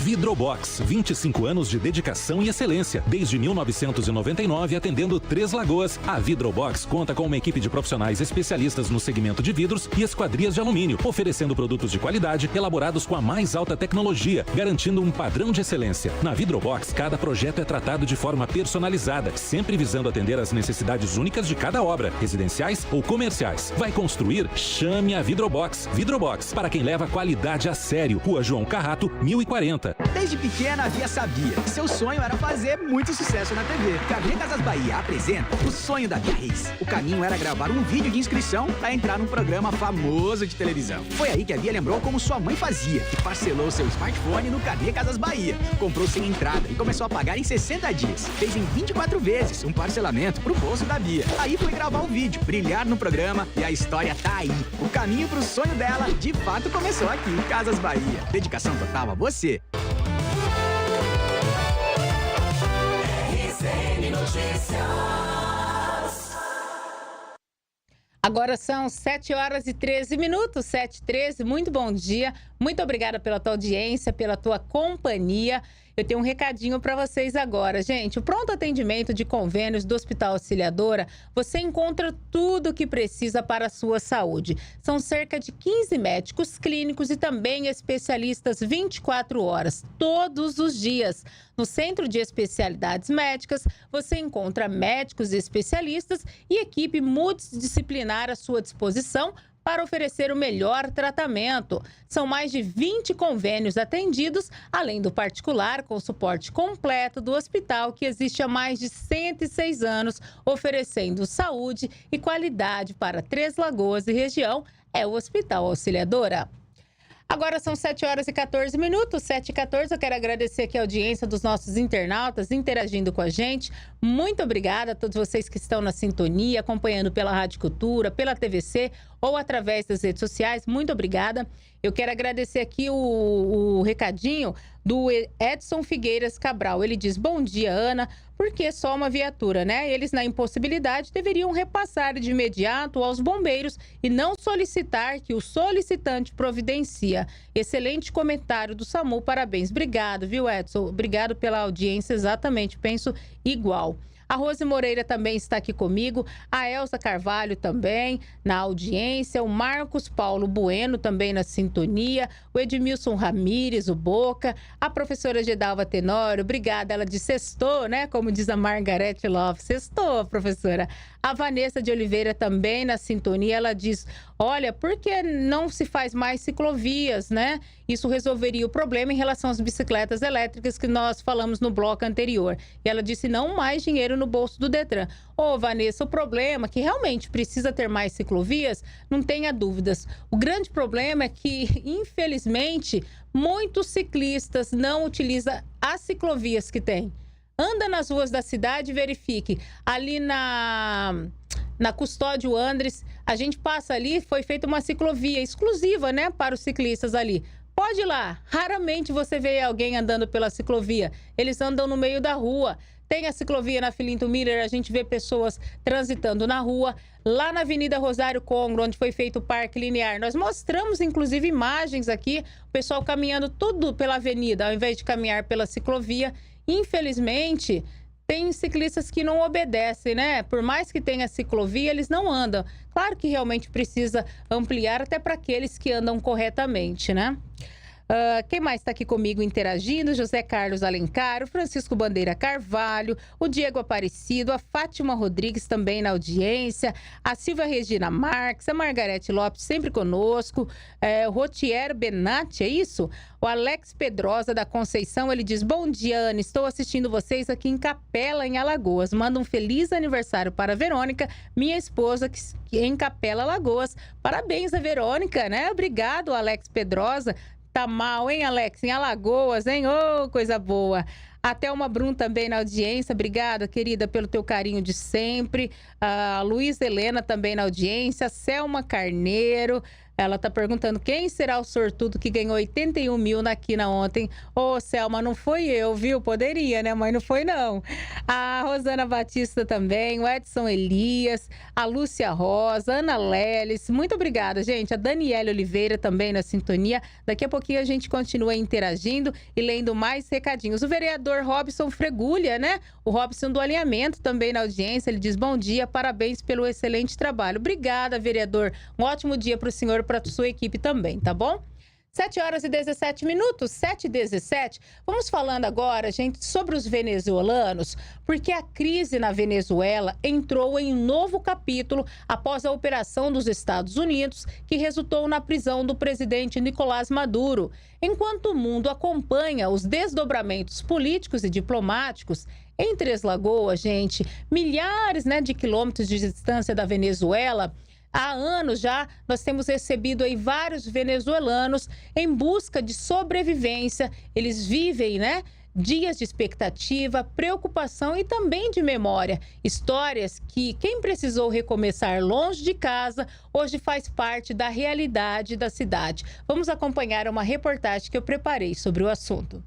Vidrobox, 25 anos de dedicação e excelência. Desde 1999, atendendo Três Lagoas. A Vidrobox conta com uma equipe de profissionais especialistas no segmento de vidros e esquadrias de alumínio, oferecendo produtos de qualidade elaborados com a mais alta tecnologia, garantindo um padrão de excelência. Na Vidrobox, cada projeto é tratado de forma personalizada, sempre visando atender às necessidades únicas de cada obra, residenciais ou comerciais. Vai construir? Chame a Vidrobox. Vidrobox, para quem leva qualidade a sério. Rua João Carrato, 1040. Desde pequena, a Bia sabia que seu sonho era fazer muito sucesso na TV. TV Casas Bahia apresenta O Sonho da Bia Reis. O caminho era gravar um vídeo de inscrição para entrar num programa famoso de televisão. Foi aí que a Bia lembrou como sua mãe fazia e parcelou seu smartphone no TV Casas Bahia. Comprou sem entrada e começou a pagar em 60 dias. Fez em 24 vezes um parcelamento pro bolso da Bia. Aí foi gravar o vídeo, brilhar no programa e a história tá aí. O caminho pro sonho dela, de fato, começou aqui. Casas Bahia. Dedicação total a você. Agora são 7 horas e 13 minutos, 7h13. Muito bom dia. Muito obrigada pela tua audiência, pela tua companhia. Eu tenho um recadinho para vocês agora, gente. O pronto atendimento de convênios do Hospital Auxiliadora, você encontra tudo o que precisa para a sua saúde. São cerca de 15 médicos clínicos e também especialistas 24 horas, todos os dias. No Centro de Especialidades Médicas, você encontra médicos e especialistas e equipe multidisciplinar à sua disposição para oferecer o melhor tratamento. São mais de 20 convênios atendidos, além do particular, com suporte completo do hospital, que existe há mais de 106 anos, oferecendo saúde e qualidade para Três Lagoas e região. É o Hospital Auxiliadora. Agora são 7 horas e 14 minutos, 7h14. Eu quero agradecer aqui a audiência dos nossos internautas interagindo com a gente. Muito obrigada a todos vocês que estão na sintonia, acompanhando pela Rádio Cultura, pela TVC ou através das redes sociais. Muito obrigada. Eu quero agradecer aqui o recadinho do Edson Figueiras Cabral. Ele diz: bom dia, Ana. Por que só uma viatura, né? Eles, na impossibilidade, deveriam repassar de imediato aos bombeiros e não solicitar que o solicitante providencia. Excelente comentário do SAMU, parabéns. Obrigado, viu, Edson? Obrigado pela audiência, exatamente, penso igual. A Rose Moreira também está aqui comigo, a Elza Carvalho também na audiência, o Marcos Paulo Bueno também na sintonia, o Edmilson Ramires, o Boca, a professora Gedalva Tenório, obrigada, ela disse sextou, né? Como diz a Margarete Love, sextou, professora. A Vanessa de Oliveira também na sintonia, ela diz: olha, por que não se faz mais ciclovias, né? Isso resolveria o problema em relação às bicicletas elétricas que nós falamos no bloco anterior. E ela disse: não mais dinheiro no bolso do Detran. Ô, Vanessa, o problema é que realmente precisa ter mais ciclovias, não tenha dúvidas. O grande problema é que, infelizmente, muitos ciclistas não utilizam as ciclovias que tem. Anda nas ruas da cidade e verifique. Ali na Custódio Andres, a gente passa ali, foi feita uma ciclovia exclusiva, né, para os ciclistas ali. Pode ir lá, raramente você vê alguém andando pela ciclovia. Eles andam no meio da rua. Tem a ciclovia na Filinto Miller, a gente vê pessoas transitando na rua. Lá na Avenida Rosário Congro, onde foi feito o Parque Linear, nós mostramos, inclusive, imagens aqui, o pessoal caminhando tudo pela avenida, ao invés de caminhar pela ciclovia. Infelizmente, tem ciclistas que não obedecem, né? Por mais que tenha ciclovia, eles não andam. Claro que realmente precisa ampliar até para aqueles que andam corretamente, né? Quem mais está aqui comigo interagindo? José Carlos Alencar, o Francisco Bandeira Carvalho, o Diego Aparecido, a Fátima Rodrigues também na audiência, a Silvia Regina Marques, a Margarete Lopes sempre conosco, o Rotier Benatti, é isso? O Alex Pedrosa da Conceição, ele diz: bom dia, Ana, estou assistindo vocês aqui em Capela, em Alagoas. Manda um feliz aniversário para a Verônica, minha esposa, que em Capela, Alagoas. Parabéns a Verônica, né? Obrigado, Alex Pedrosa. Tá mal, hein, Alex? Em Alagoas, hein? Ô, coisa boa. A Thelma Brum também na audiência. Obrigada, querida, pelo teu carinho de sempre. A Luísa Helena também na audiência. Selma Carneiro. Ela tá perguntando quem será o sortudo que ganhou 81 mil na quina ontem. Ô, Selma, não foi eu, viu? Poderia, né? Mas não foi, não. A Rosana Batista também, o Edson Elias, a Lúcia Rosa, Ana Leles. Muito obrigada, gente. A Daniela Oliveira também na sintonia. Daqui a pouquinho a gente continua interagindo e lendo mais recadinhos. O vereador Robson Fregulha, né? O Robson do Alinhamento também na audiência. Ele diz, bom dia, parabéns pelo excelente trabalho. Obrigada, vereador. Um ótimo dia para o senhor, para a sua equipe também, tá bom? 7h17, 7h17. Vamos falando agora, gente, sobre os venezuelanos, porque a crise na Venezuela entrou em um novo capítulo após a operação dos Estados Unidos, que resultou na prisão do presidente Nicolás Maduro. Enquanto o mundo acompanha os desdobramentos políticos e diplomáticos, em Três Lagoas, gente, milhares, de quilômetros de distância da Venezuela, há anos já, nós temos recebido aí vários venezuelanos em busca de sobrevivência. Eles vivem, dias de expectativa, preocupação e também de memória. Histórias que quem precisou recomeçar longe de casa, hoje faz parte da realidade da cidade. Vamos acompanhar uma reportagem que eu preparei sobre o assunto.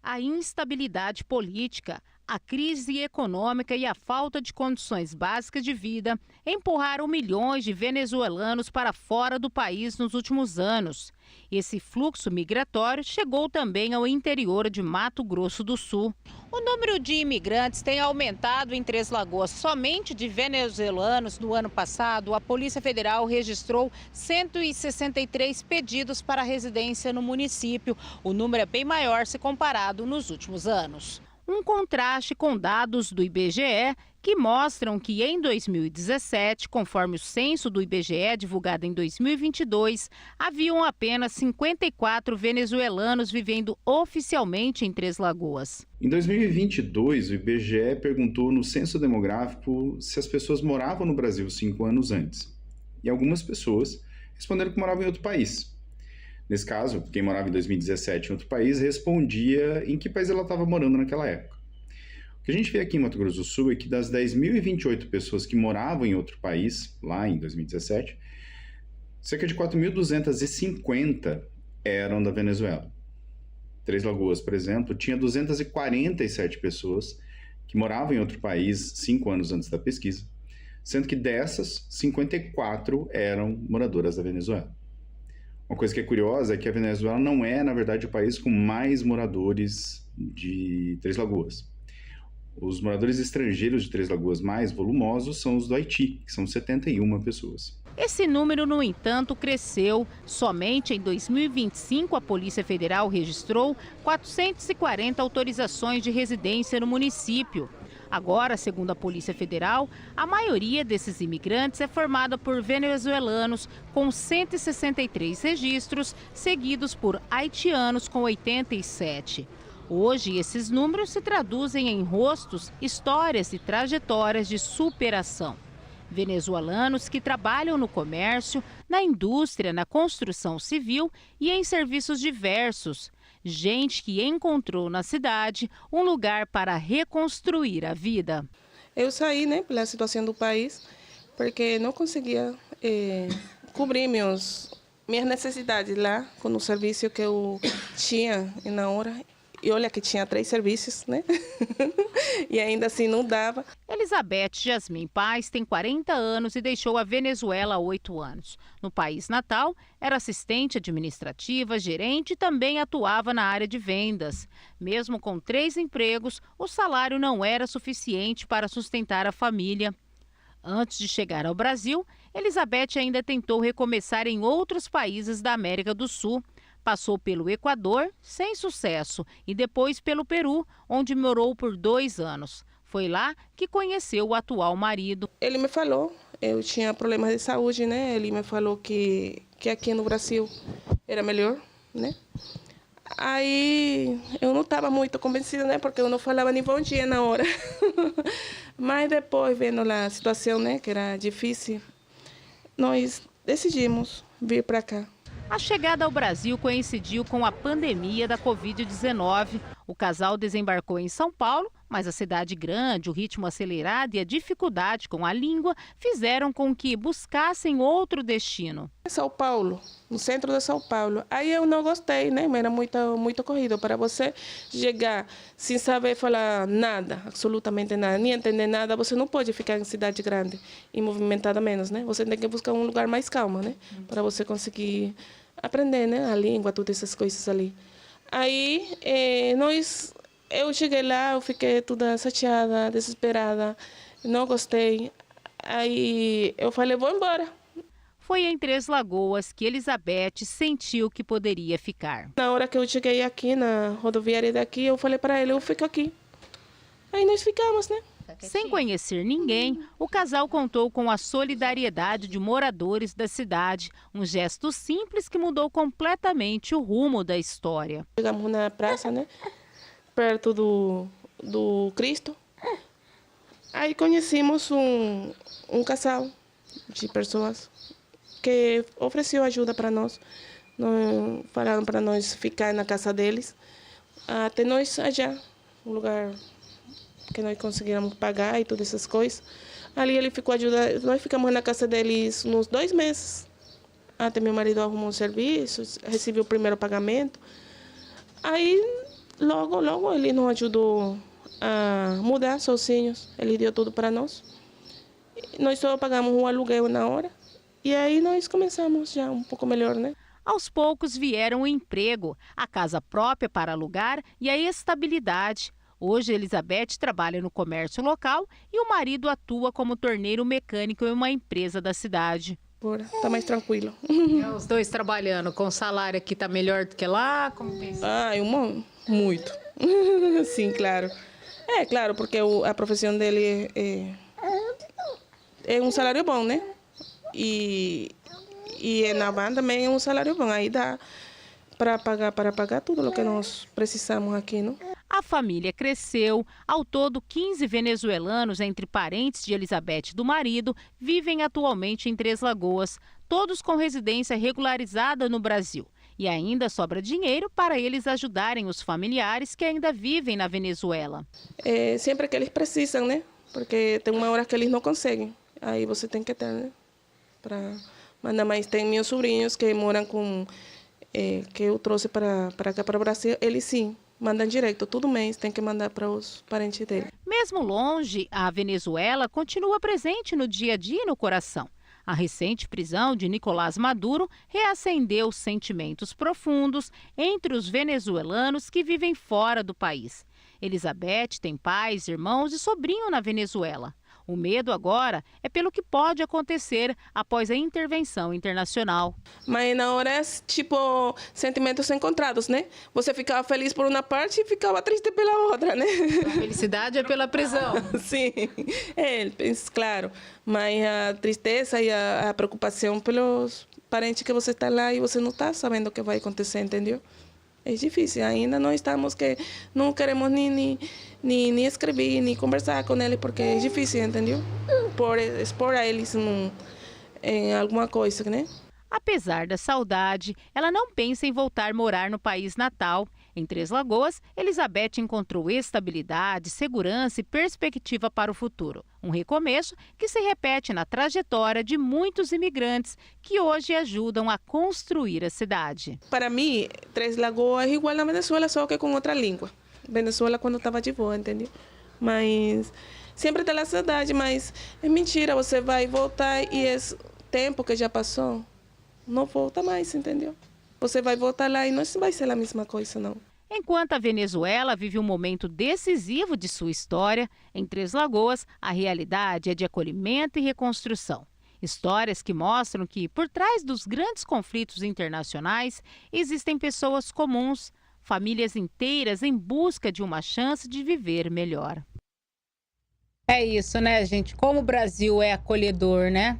A instabilidade política, a crise econômica e a falta de condições básicas de vida empurraram milhões de venezuelanos para fora do país nos últimos anos. Esse fluxo migratório chegou também ao interior de Mato Grosso do Sul. O número de imigrantes tem aumentado em Três Lagoas. Somente de venezuelanos, no ano passado, a Polícia Federal registrou 163 pedidos para residência no município. O número é bem maior se comparado nos últimos anos. Um contraste com dados do IBGE que mostram que em 2017, conforme o censo do IBGE divulgado em 2022, haviam apenas 54 venezuelanos vivendo oficialmente em Três Lagoas. Em 2022, o IBGE perguntou no censo demográfico se as pessoas moravam no Brasil 5 anos antes. E algumas pessoas responderam que moravam em outro país. Nesse caso, quem morava em 2017 em outro país respondia em que país ela estava morando naquela época. O que a gente vê aqui em Mato Grosso do Sul é que das 10.028 pessoas que moravam em outro país, lá em 2017, cerca de 4.250 eram da Venezuela. Três Lagoas, por exemplo, tinha 247 pessoas que moravam em outro país 5 anos antes da pesquisa, sendo que dessas, 54 eram moradoras da Venezuela. Uma coisa que é curiosa é que a Venezuela não é, na verdade, o país com mais moradores de Três Lagoas. Os moradores estrangeiros de Três Lagoas mais volumosos são os do Haiti, que são 71 pessoas. Esse número, no entanto, cresceu. Somente em 2025, a Polícia Federal registrou 440 autorizações de residência no município. Agora, segundo a Polícia Federal, a maioria desses imigrantes é formada por venezuelanos, com 163 registros, seguidos por haitianos, com 87. Hoje, esses números se traduzem em rostos, histórias e trajetórias de superação. Venezuelanos que trabalham no comércio, na indústria, na construção civil e em serviços diversos. Gente que encontrou na cidade um lugar para reconstruir a vida. Eu saí, pela situação do país, porque não conseguia cobrir minhas necessidades lá com o serviço que eu tinha na hora. E olha que tinha 3 serviços, e ainda assim não dava. Elizabeth Jasmin Paz tem 40 anos e deixou a Venezuela há 8 anos. No país natal, era assistente administrativa, gerente e também atuava na área de vendas. Mesmo com 3 empregos, o salário não era suficiente para sustentar a família. Antes de chegar ao Brasil, Elizabeth ainda tentou recomeçar em outros países da América do Sul. Passou pelo Equador, sem sucesso, e depois pelo Peru, onde morou por 2 anos. Foi lá que conheceu o atual marido. Ele me falou, eu tinha problemas de saúde, Ele me falou que aqui no Brasil era melhor, Aí eu não estava muito convencida, porque eu não falava nem bom dia na hora. Mas depois, vendo a situação, que era difícil, nós decidimos vir para cá. A chegada ao Brasil coincidiu com a pandemia da Covid-19. O casal desembarcou em São Paulo, mas a cidade grande, o ritmo acelerado e a dificuldade com a língua fizeram com que buscassem outro destino. São Paulo, no centro de São Paulo. Aí eu não gostei, né? Era muito corrido. Para você chegar sem saber falar nada, absolutamente nada, nem entender nada, você não pode ficar em cidade grande e movimentada menos, né? Você tem que buscar um lugar mais calmo, né? Para você conseguir aprender, né? A língua, todas essas coisas ali. Aí eu cheguei lá, eu fiquei toda chateada, desesperada, não gostei. Aí eu falei, vou embora. Foi em Três Lagoas que Elizabeth sentiu que poderia ficar. Na hora que eu cheguei aqui na rodoviária daqui, eu falei para ele, eu fico aqui. Aí nós ficamos, né? Sem conhecer ninguém, o casal contou com a solidariedade de moradores da cidade. Um gesto simples que mudou completamente o rumo da história. Chegamos na praça, né? Perto do Cristo. Aí conhecemos um casal de pessoas que ofereceu ajuda para nós. Falaram para nós ficar na casa deles, até nós achar um lugar que nós conseguíamos pagar e todas essas coisas. Ali ele ficou ajudando, nós ficamos na casa deles uns 2 meses. Até meu marido arrumou um serviço, recebeu o primeiro pagamento. Aí logo ele nos ajudou a mudar sozinhos, ele deu tudo para nós. Nós só pagamos um aluguel na hora. E aí nós começamos já um pouco melhor, né? Aos poucos vieram o emprego, a casa própria para alugar e a estabilidade. Hoje, Elizabeth trabalha no comércio local e o marido atua como torneiro mecânico em uma empresa da cidade. Tá mais tranquilo. Os dois trabalhando, com o salário aqui tá melhor do que lá? Como pensa? Muito. Sim, claro. É, claro, porque a profissão dele é um salário bom, né? E na banda também é um salário bom. Aí dá para pagar tudo o que nós precisamos aqui, não? A família cresceu. Ao todo, 15 venezuelanos, entre parentes de Elizabeth e do marido, vivem atualmente em Três Lagoas, todos com residência regularizada no Brasil. E ainda sobra dinheiro para eles ajudarem os familiares que ainda vivem na Venezuela. Sempre que eles precisam, né? Porque tem uma hora que eles não conseguem. Aí você tem que ter, né? Para mandar mais. Tem meus sobrinhos que moram com... que eu trouxe para cá, para o Brasil, eles sim. Mandam direto, todo mês tem que mandar para os parentes dele. Mesmo longe, a Venezuela continua presente no dia a dia e no coração. A recente prisão de Nicolás Maduro reacendeu sentimentos profundos entre os venezuelanos que vivem fora do país. Elizabeth tem pais, irmãos e sobrinho na Venezuela. O medo agora é pelo que pode acontecer após a intervenção internacional. Mas na hora é tipo sentimentos encontrados, né? Você ficava feliz por uma parte e ficava triste pela outra, né? A felicidade é pela prisão. Sim, claro. Mas a tristeza e a preocupação pelos parentes que você está lá e você não está sabendo o que vai acontecer, entendeu? É difícil, ainda não estamos que não queremos nem escrever, nem conversar com ele, porque é difícil, entendeu? Expor a eles em alguma coisa, né? Apesar da saudade, ela não pensa em voltar a morar no país natal. Em Três Lagoas, Elizabeth encontrou estabilidade, segurança e perspectiva para o futuro. Um recomeço que se repete na trajetória de muitos imigrantes que hoje ajudam a construir a cidade. Para mim, Três Lagoas é igual na Venezuela, só que com outra língua. Venezuela quando estava de boa, entendeu? Mas sempre tem a saudade, mas é mentira, você vai voltar e esse tempo que já passou, não volta mais, entendeu? Você vai voltar lá e não vai ser a mesma coisa, não. Enquanto a Venezuela vive um momento decisivo de sua história, em Três Lagoas, a realidade é de acolhimento e reconstrução. Histórias que mostram que, por trás dos grandes conflitos internacionais, existem pessoas comuns, famílias inteiras em busca de uma chance de viver melhor. É isso, né, gente? Como o Brasil é acolhedor, né?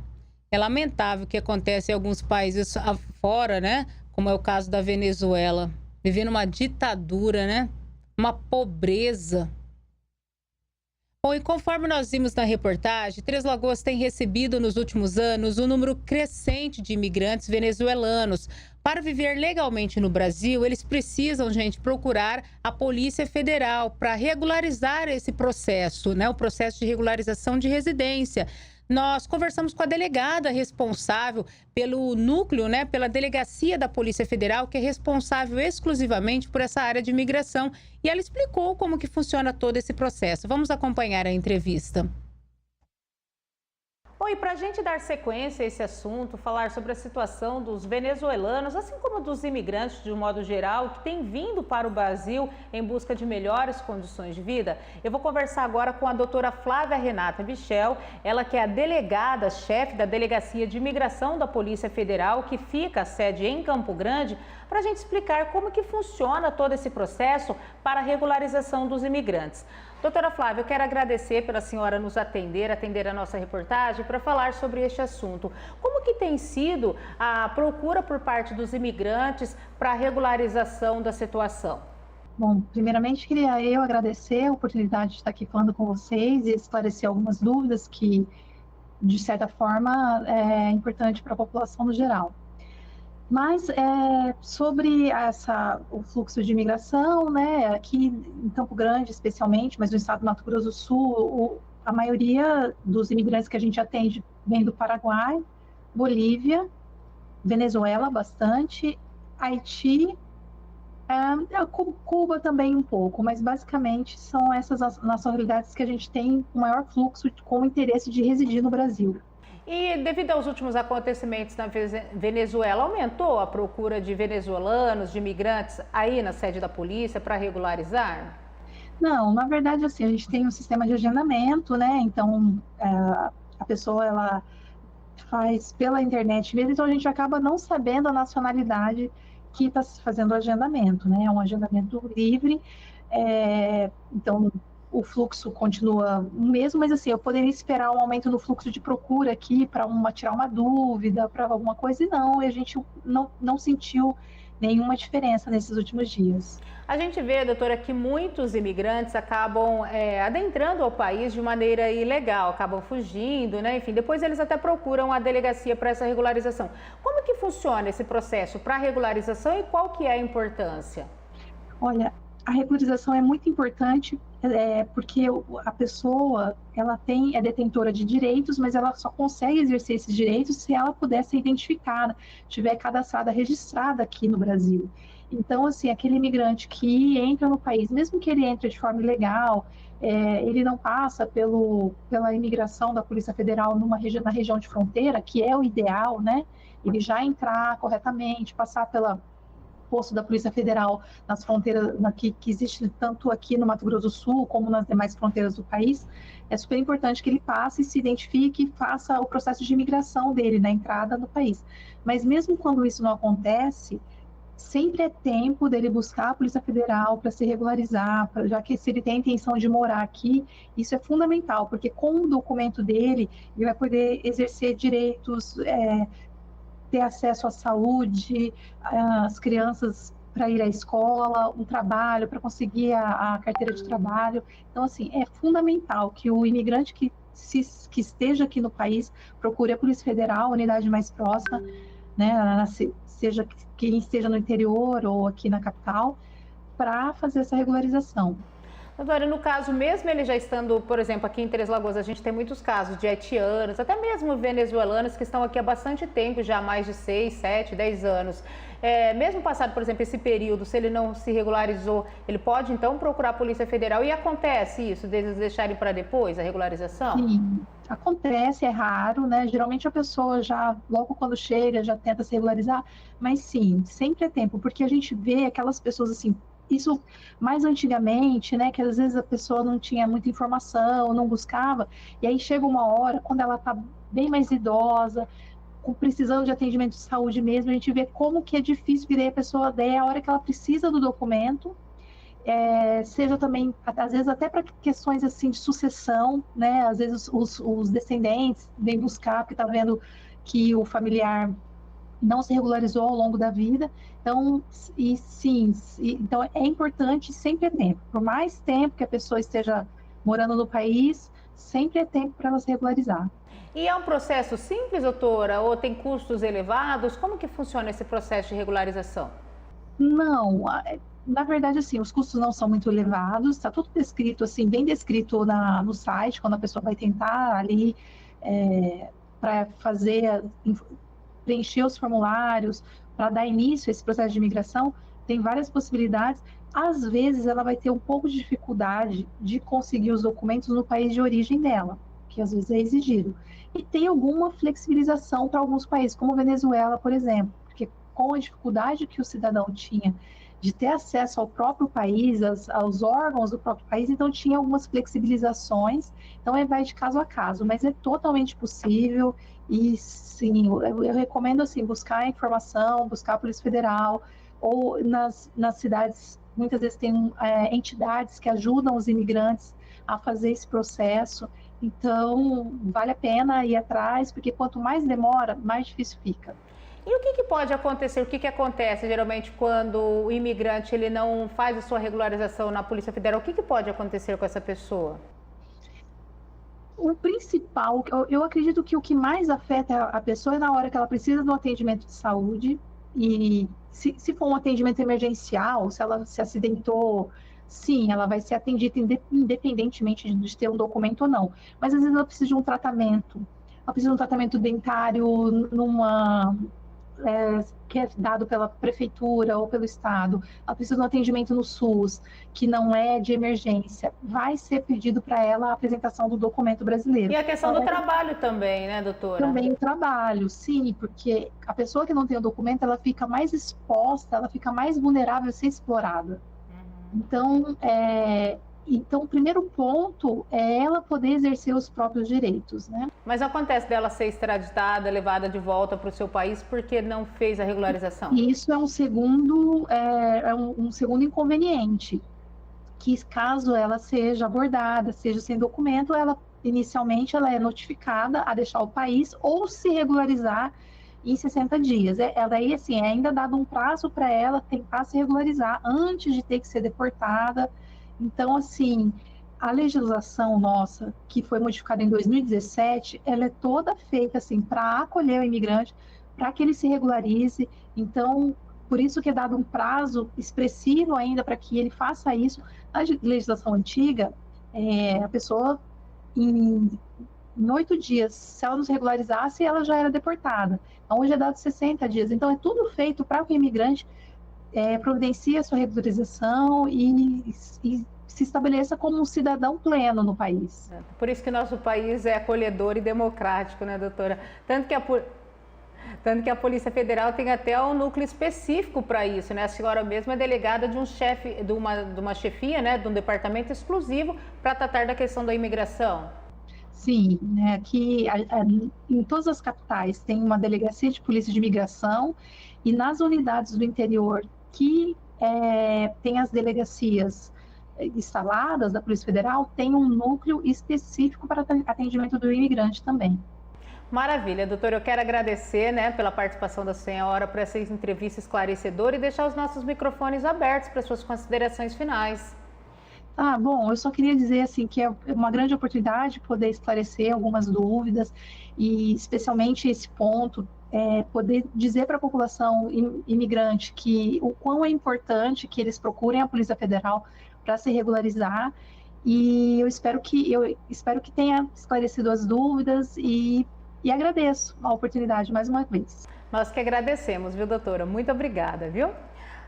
É lamentável o que acontece em alguns países fora, né? Como é o caso da Venezuela. Vivendo uma ditadura, né? Uma pobreza. Bom, e conforme nós vimos na reportagem, Três Lagoas tem recebido nos últimos anos um número crescente de imigrantes venezuelanos. Para viver legalmente no Brasil, eles precisam, gente, procurar a Polícia Federal para regularizar esse processo, né? O processo de regularização de residência. Nós conversamos com a delegada responsável pelo núcleo, né, pela delegacia da Polícia Federal, que é responsável exclusivamente por essa área de imigração. E ela explicou como que funciona todo esse processo. Vamos acompanhar a entrevista. Bom, e para a gente dar sequência a esse assunto, falar sobre a situação dos venezuelanos, assim como dos imigrantes de um modo geral, que têm vindo para o Brasil em busca de melhores condições de vida, eu vou conversar agora com a doutora Flávia Renata Michel, ela que é a delegada-chefe da Delegacia de Imigração da Polícia Federal, que fica a sede em Campo Grande, para a gente explicar como que funciona todo esse processo para a regularização dos imigrantes. Doutora Flávia, eu quero agradecer pela senhora nos atender a nossa reportagem para falar sobre este assunto. Como que tem sido a procura por parte dos imigrantes para a regularização da situação? Bom, primeiramente queria eu agradecer a oportunidade de estar aqui falando com vocês e esclarecer algumas dúvidas que, de certa forma, é importante para a população no geral. Mas sobre o fluxo de imigração, né, aqui em Campo Grande especialmente, mas no estado do Mato Grosso do Sul, a maioria dos imigrantes que a gente atende vem do Paraguai, Bolívia, Venezuela bastante, Haiti, Cuba também um pouco, mas basicamente são essas as nacionalidades que a gente tem o maior fluxo com interesse de residir no Brasil. E devido aos últimos acontecimentos na Venezuela, aumentou a procura de venezuelanos, de imigrantes aí na sede da polícia para regularizar? Não, na verdade, assim, a gente tem um sistema de agendamento, né? Então, a pessoa, ela faz pela internet mesmo, então a gente acaba não sabendo a nacionalidade que está fazendo o agendamento, né? É um agendamento livre, então o fluxo continua o mesmo, mas assim, eu poderia esperar um aumento no fluxo de procura aqui para tirar uma dúvida, para alguma coisa, e não, e a gente não sentiu nenhuma diferença nesses últimos dias. A gente vê, doutora, que muitos imigrantes acabam adentrando ao país de maneira ilegal, acabam fugindo, né? Enfim, depois eles até procuram a delegacia para essa regularização. Como que funciona esse processo para a regularização e qual que é a importância? Olha, a regularização é muito importante porque a pessoa ela é detentora de direitos, mas ela só consegue exercer esses direitos se ela puder ser identificada, estiver cadastrada, registrada aqui no Brasil. Então, assim, aquele imigrante que entra no país, mesmo que ele entre de forma ilegal, ele não passa pela imigração da Polícia Federal na região de fronteira, que é o ideal, né? Ele já entrar corretamente, passar pela posto da Polícia Federal nas fronteiras que existe tanto aqui no Mato Grosso do Sul como nas demais fronteiras do país, é super importante que ele passe, se identifique e faça o processo de imigração dele na entrada no país. Mas mesmo quando isso não acontece, sempre é tempo dele buscar a Polícia Federal para se regularizar, já que se ele tem a intenção de morar aqui, isso é fundamental, porque com o documento dele, ele vai poder exercer direitos, ter acesso à saúde, as crianças para ir à escola, um trabalho, para conseguir a carteira de trabalho. Então, assim, é fundamental que o imigrante que esteja aqui no país procure a Polícia Federal, a unidade mais próxima, né, seja quem esteja no interior ou aqui na capital, para fazer essa regularização. Agora, no caso, mesmo ele já estando, por exemplo, aqui em Três Lagoas, a gente tem muitos casos de haitianos, até mesmo venezuelanos que estão aqui há bastante tempo, já há mais de 6, 7, 10 anos. Mesmo passado, por exemplo, esse período, se ele não se regularizou, ele pode, então, procurar a Polícia Federal? E acontece isso, deles deixarem para depois a regularização? Sim, acontece, é raro, né? Geralmente a pessoa já, logo quando chega, já tenta se regularizar, mas sim, sempre é tempo, porque a gente vê aquelas pessoas assim, isso mais antigamente, né, que às vezes a pessoa não tinha muita informação, não buscava, e aí chega uma hora, quando ela está bem mais idosa, precisando de atendimento de saúde mesmo, a gente vê como que é difícil, que daí a pessoa, daí a hora que ela precisa do documento, seja também, às vezes até para questões assim de sucessão, né, às vezes os descendentes vêm buscar, porque está vendo que o familiar não se regularizou ao longo da vida. Então, então é importante, sempre é tempo. Por mais tempo que a pessoa esteja morando no país, sempre é tempo para ela se regularizar. E é um processo simples, doutora, ou tem custos elevados? Como que funciona esse processo de regularização? Não, na verdade, assim, os custos não são muito elevados, está tudo descrito, assim, bem descrito no site, quando a pessoa vai tentar ali para preencher os formulários, para dar início a esse processo de imigração, tem várias possibilidades. Às vezes, ela vai ter um pouco de dificuldade de conseguir os documentos no país de origem dela, que às vezes é exigido. E tem alguma flexibilização para alguns países, como Venezuela, por exemplo, porque com a dificuldade que o cidadão tinha de ter acesso ao próprio país, aos órgãos do próprio país, então tinha algumas flexibilizações, então vai de caso a caso, mas é totalmente possível e sim, eu recomendo assim, buscar informação, buscar a Polícia Federal, ou nas cidades, muitas vezes tem entidades que ajudam os imigrantes a fazer esse processo, então vale a pena ir atrás, porque quanto mais demora, mais difícil fica. E o que pode acontecer? O que acontece geralmente quando o imigrante ele não faz a sua regularização na Polícia Federal? O que pode acontecer com essa pessoa? O principal, eu acredito que o que mais afeta a pessoa é na hora que ela precisa de um atendimento de saúde e se for um atendimento emergencial, se ela se acidentou, sim, ela vai ser atendida independentemente de ter um documento ou não. Mas às vezes ela precisa de um tratamento. Ela precisa de um tratamento dentário que é dado pela prefeitura ou pelo estado, ela precisa de um atendimento no SUS, que não é de emergência, vai ser pedido para ela a apresentação do documento brasileiro. E a questão do trabalho também, né, doutora? Também o trabalho, sim, porque a pessoa que não tem o documento, ela fica mais exposta, ela fica mais vulnerável a ser explorada. Então, o primeiro ponto é ela poder exercer os próprios direitos, né? Mas acontece dela ser extraditada, levada de volta para o seu país porque não fez a regularização? Isso é um segundo inconveniente, que caso ela seja abordada, seja sem documento, inicialmente ela é notificada a deixar o país ou se regularizar em 60 dias. Daí, assim, é ainda dado um prazo para ela tentar se regularizar antes de ter que ser deportada. Então, assim, a legislação nossa, que foi modificada em 2017, ela é toda feita, assim, para acolher o imigrante, para que ele se regularize. Então, por isso que é dado um prazo expressivo ainda para que ele faça isso. Na legislação antiga, a pessoa, em 8 dias, se ela não se regularizasse, ela já era deportada. Então, hoje é dado 60 dias. Então, é tudo feito para que o imigrante providencie a sua regularização e se estabeleça como um cidadão pleno no país. Por isso que nosso país é acolhedor e democrático, né, doutora? Tanto que a Polícia Federal tem até um núcleo específico para isso, né? A senhora mesma é delegada de uma chefia, né, de um departamento exclusivo para tratar da questão da imigração. Sim, né, aqui em todas as capitais tem uma delegacia de polícia de imigração e nas unidades do interior que tem as delegacias instaladas da Polícia Federal, tem um núcleo específico para atendimento do imigrante também. Maravilha, doutora, eu quero agradecer, né, pela participação da senhora, por essa entrevista esclarecedora e deixar os nossos microfones abertos para suas considerações finais. Bom, eu só queria dizer assim que é uma grande oportunidade poder esclarecer algumas dúvidas e especialmente esse ponto, poder dizer para a população imigrante que o quão é importante que eles procurem a Polícia Federal para se regularizar e eu espero que tenha esclarecido as dúvidas e agradeço a oportunidade mais uma vez. Nós que agradecemos, viu, doutora? Muito obrigada, viu?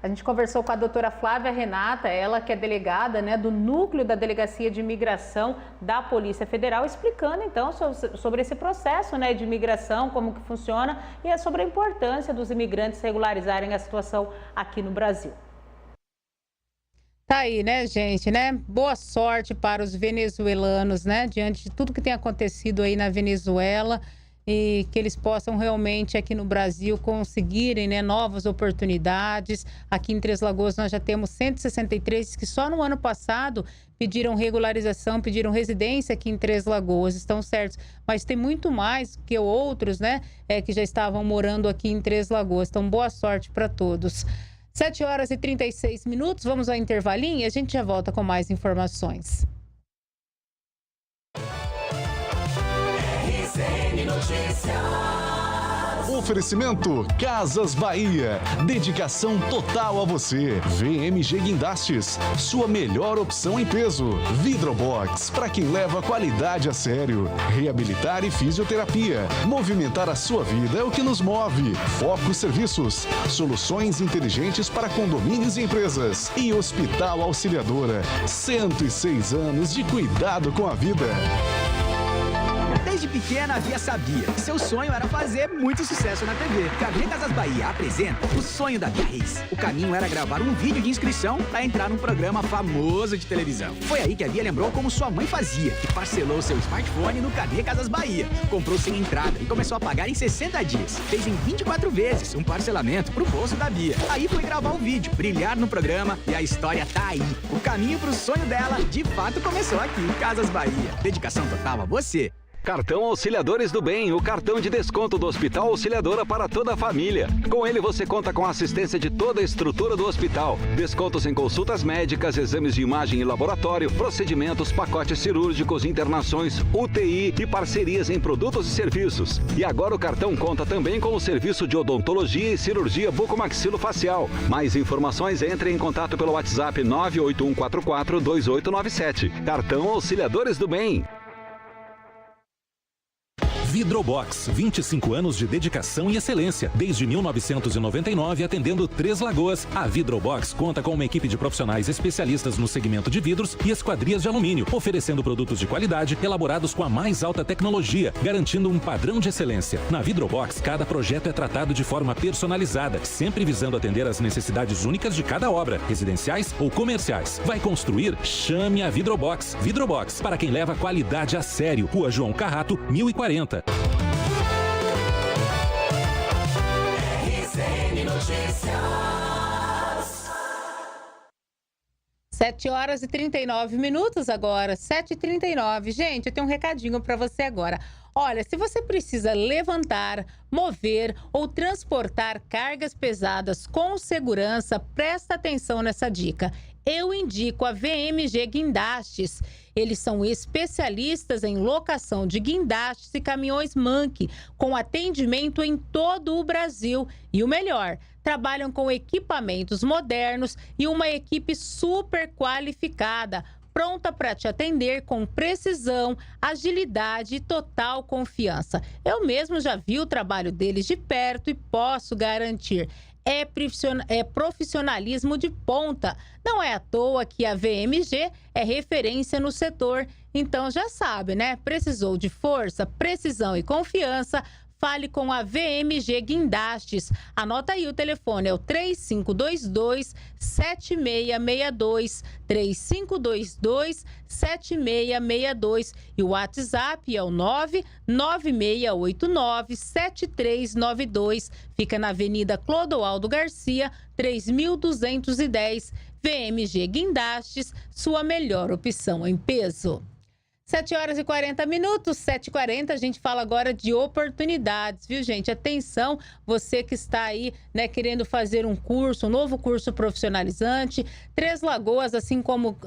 A gente conversou com a doutora Flávia Renata, ela que é delegada, né, do núcleo da Delegacia de Imigração da Polícia Federal, explicando então sobre esse processo, né, de imigração, como que funciona e sobre a importância dos imigrantes regularizarem a situação aqui no Brasil. Tá aí, né, gente, né? Boa sorte para os venezuelanos, né, diante de tudo que tem acontecido aí na Venezuela. E que eles possam realmente aqui no Brasil conseguirem, né, novas oportunidades. Aqui em Três Lagoas nós já temos 163 que só no ano passado pediram regularização, pediram residência aqui em Três Lagoas, estão certos. Mas tem muito mais que outros, né, que já estavam morando aqui em Três Lagoas. Então, boa sorte para todos. 7h36, vamos ao intervalinho e a gente já volta com mais informações. Oferecimento Casas Bahia. Dedicação total a você. VMG Guindastes. Sua melhor opção em peso. Vidrobox. Para quem leva a qualidade a sério. Reabilitar e fisioterapia. Movimentar a sua vida é o que nos move. Foco Serviços. Soluções inteligentes para condomínios e empresas. E Hospital Auxiliadora. 106 anos de cuidado com a vida. Desde pequena, a Bia sabia que seu sonho era fazer muito sucesso na TV. Carnê Casas Bahia apresenta o sonho da Bia Reis. O caminho era gravar um vídeo de inscrição para entrar num programa famoso de televisão. Foi aí que a Bia lembrou como sua mãe fazia e parcelou seu smartphone no Carnê Casas Bahia. Comprou sem entrada e começou a pagar em 60 dias. Fez em 24 vezes um parcelamento pro bolso da Bia. Aí foi gravar o vídeo, brilhar no programa e a história tá aí. O caminho pro sonho dela, de fato, começou aqui. Casas Bahia. Dedicação total a você. Cartão Auxiliadores do Bem, o cartão de desconto do Hospital Auxiliadora para toda a família. Com ele você conta com a assistência de toda a estrutura do hospital. Descontos em consultas médicas, exames de imagem e laboratório, procedimentos, pacotes cirúrgicos, internações, UTI e parcerias em produtos e serviços. E agora o cartão conta também com o serviço de odontologia e cirurgia bucomaxilofacial. Mais informações, entre em contato pelo WhatsApp 981442897. Cartão Auxiliadores do Bem. Vidrobox, 25 anos de dedicação e excelência. Desde 1999, atendendo Três Lagoas, a Vidrobox conta com uma equipe de profissionais especialistas no segmento de vidros e esquadrias de alumínio, oferecendo produtos de qualidade elaborados com a mais alta tecnologia, garantindo um padrão de excelência. Na Vidrobox, cada projeto é tratado de forma personalizada, sempre visando atender às necessidades únicas de cada obra, residenciais ou comerciais. Vai construir? Chame a Vidrobox. Vidrobox, para quem leva a qualidade a sério. Rua João Carrato, 1040. Notícias. 7h39 agora, 7h39. Gente, eu tenho um recadinho para você agora. Olha, se você precisa levantar, mover ou transportar cargas pesadas com segurança, presta atenção nessa dica. Eu indico a VMG Guindastes. Eles são especialistas em locação de guindastes e caminhões Manque, com atendimento em todo o Brasil. E o melhor, trabalham com equipamentos modernos e uma equipe super qualificada, pronta para te atender com precisão, agilidade e total confiança. Eu mesmo já vi o trabalho deles de perto e posso garantir. É profissionalismo de ponta. Não é à toa que a VMG é referência no setor. Então já sabe, né? Precisou de força, precisão e confiança? Fale com a VMG Guindastes. Anota aí o telefone, é o 3522-7662, 3522-7662 e o WhatsApp é o 99689-7392. Fica na Avenida Clodoaldo Garcia, 3210. VMG Guindastes, sua melhor opção em peso. 7h40, 7h40, a gente fala agora de oportunidades, viu, gente? Atenção, você que está aí, né, querendo fazer um curso, um novo curso profissionalizante. Três Lagoas, assim como,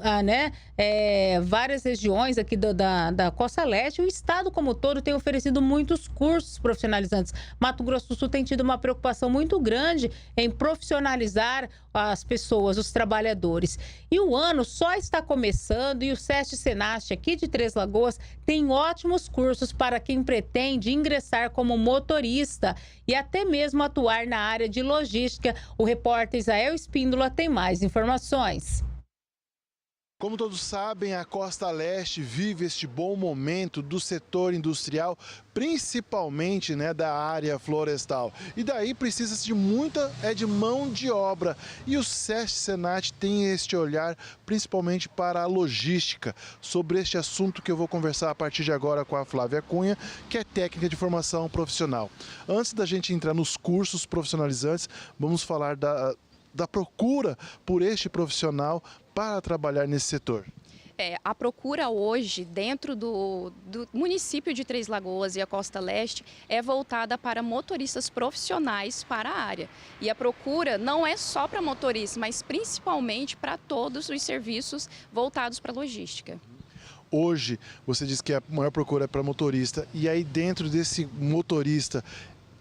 várias regiões aqui da Costa Leste, o estado como todo tem oferecido muitos cursos profissionalizantes. Mato Grosso do Sul tem tido uma preocupação muito grande em profissionalizar as pessoas, os trabalhadores. E o ano só está começando e o SESC Senast aqui de Três Lagoas tem ótimos cursos para quem pretende ingressar como motorista e até mesmo atuar na área de logística. O repórter Israel Espíndola tem mais informações. Como todos sabem, a Costa Leste vive este bom momento do setor industrial, principalmente, né, da área florestal. E daí precisa-se de muita de mão de obra. E o SESC Senat tem este olhar principalmente para a logística. Sobre este assunto que eu vou conversar a partir de agora com a Flávia Cunha, que é técnica de formação profissional. Antes da gente entrar nos cursos profissionalizantes, vamos falar da procura por este profissional para trabalhar nesse setor. A procura hoje, dentro do município de Três Lagoas e a Costa Leste, é voltada para motoristas profissionais para a área. E a procura não é só para motoristas, mas principalmente para todos os serviços voltados para a logística. Hoje, você disse que a maior procura é para motorista. E aí, dentro desse motorista,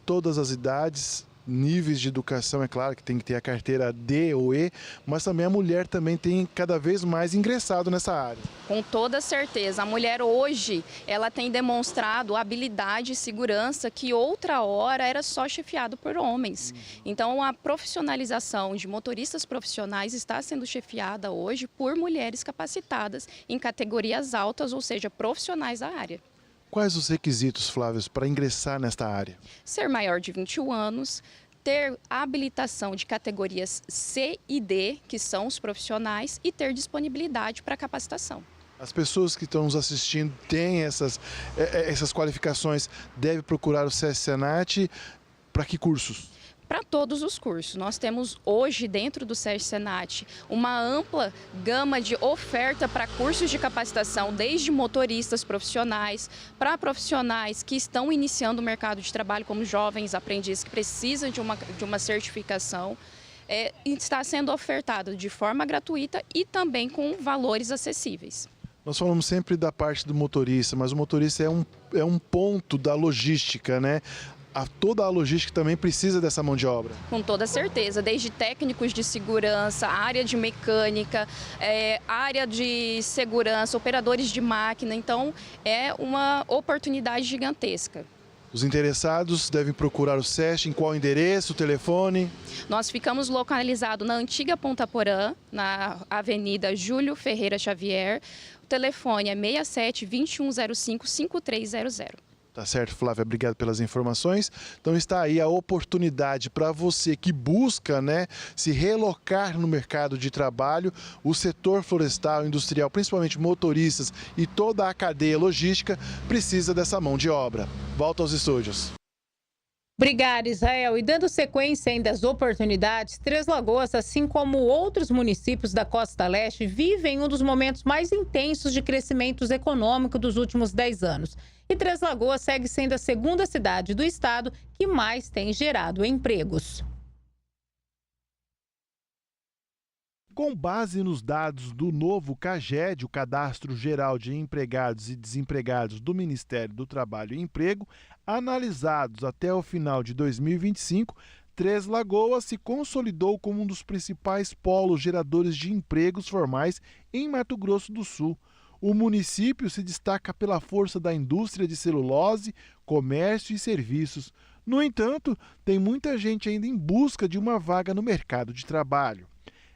todas as idades, níveis de educação, é claro que tem que ter a carteira D ou E, mas também a mulher também tem cada vez mais ingressado nessa área. Com toda certeza. A mulher hoje, ela tem demonstrado habilidade e segurança que outra hora era só chefiado por homens. Então, a profissionalização de motoristas profissionais está sendo chefiada hoje por mulheres capacitadas em categorias altas, ou seja, profissionais da área. Quais os requisitos, Flávio, para ingressar nesta área? Ser maior de 21 anos, ter habilitação de categorias C e D, que são os profissionais, e ter disponibilidade para capacitação. As pessoas que estão nos assistindo têm essas qualificações, devem procurar o SESC Senat. Para que cursos? Para todos os cursos. Nós temos hoje, dentro do SESC Senat, uma ampla gama de oferta para cursos de capacitação, desde motoristas profissionais, para profissionais que estão iniciando o mercado de trabalho, como jovens aprendizes que precisam de uma certificação. Está sendo ofertado de forma gratuita e também com valores acessíveis. Nós falamos sempre da parte do motorista, mas o motorista é um ponto da logística, né? Toda a logística também precisa dessa mão de obra. Com toda certeza, desde técnicos de segurança, área de mecânica, área de segurança, operadores de máquina. Então, é uma oportunidade gigantesca. Os interessados devem procurar o SESC, em qual endereço, telefone? Nós ficamos localizados na antiga Ponta Porã, na Avenida Júlio Ferreira Xavier. O telefone é 67 2105 5300. Tá certo, Flávia, obrigado pelas informações. Então está aí a oportunidade para você que busca, né, se relocar no mercado de trabalho. O setor florestal, industrial, principalmente motoristas e toda a cadeia logística precisa dessa mão de obra. Volta aos estúdios. Obrigada, Israel. E dando sequência ainda às oportunidades, Três Lagoas, assim como outros municípios da Costa Leste, vivem um dos momentos mais intensos de crescimento econômico dos últimos 10 anos. E Três Lagoas segue sendo a segunda cidade do estado que mais tem gerado empregos. Com base nos dados do novo CAGED, o Cadastro Geral de Empregados e Desempregados do Ministério do Trabalho e Emprego, analisados até o final de 2025, Três Lagoas se consolidou como um dos principais polos geradores de empregos formais em Mato Grosso do Sul. O município se destaca pela força da indústria de celulose, comércio e serviços. No entanto, tem muita gente ainda em busca de uma vaga no mercado de trabalho.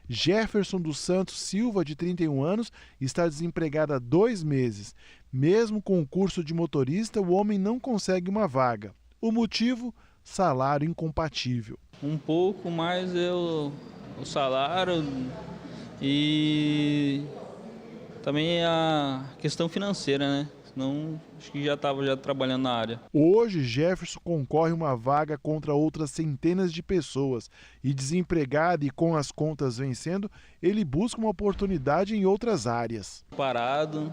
Jefferson dos Santos Silva, de 31 anos, está desempregado há 2 meses. Mesmo com o curso de motorista, o homem não consegue uma vaga. O motivo? Salário incompatível. Um pouco mais o salário e também a questão financeira, né? Senão, acho que já estava trabalhando na área. Hoje, Jefferson concorre uma vaga contra outras centenas de pessoas. E desempregado e com as contas vencendo, ele busca uma oportunidade em outras áreas. Parado,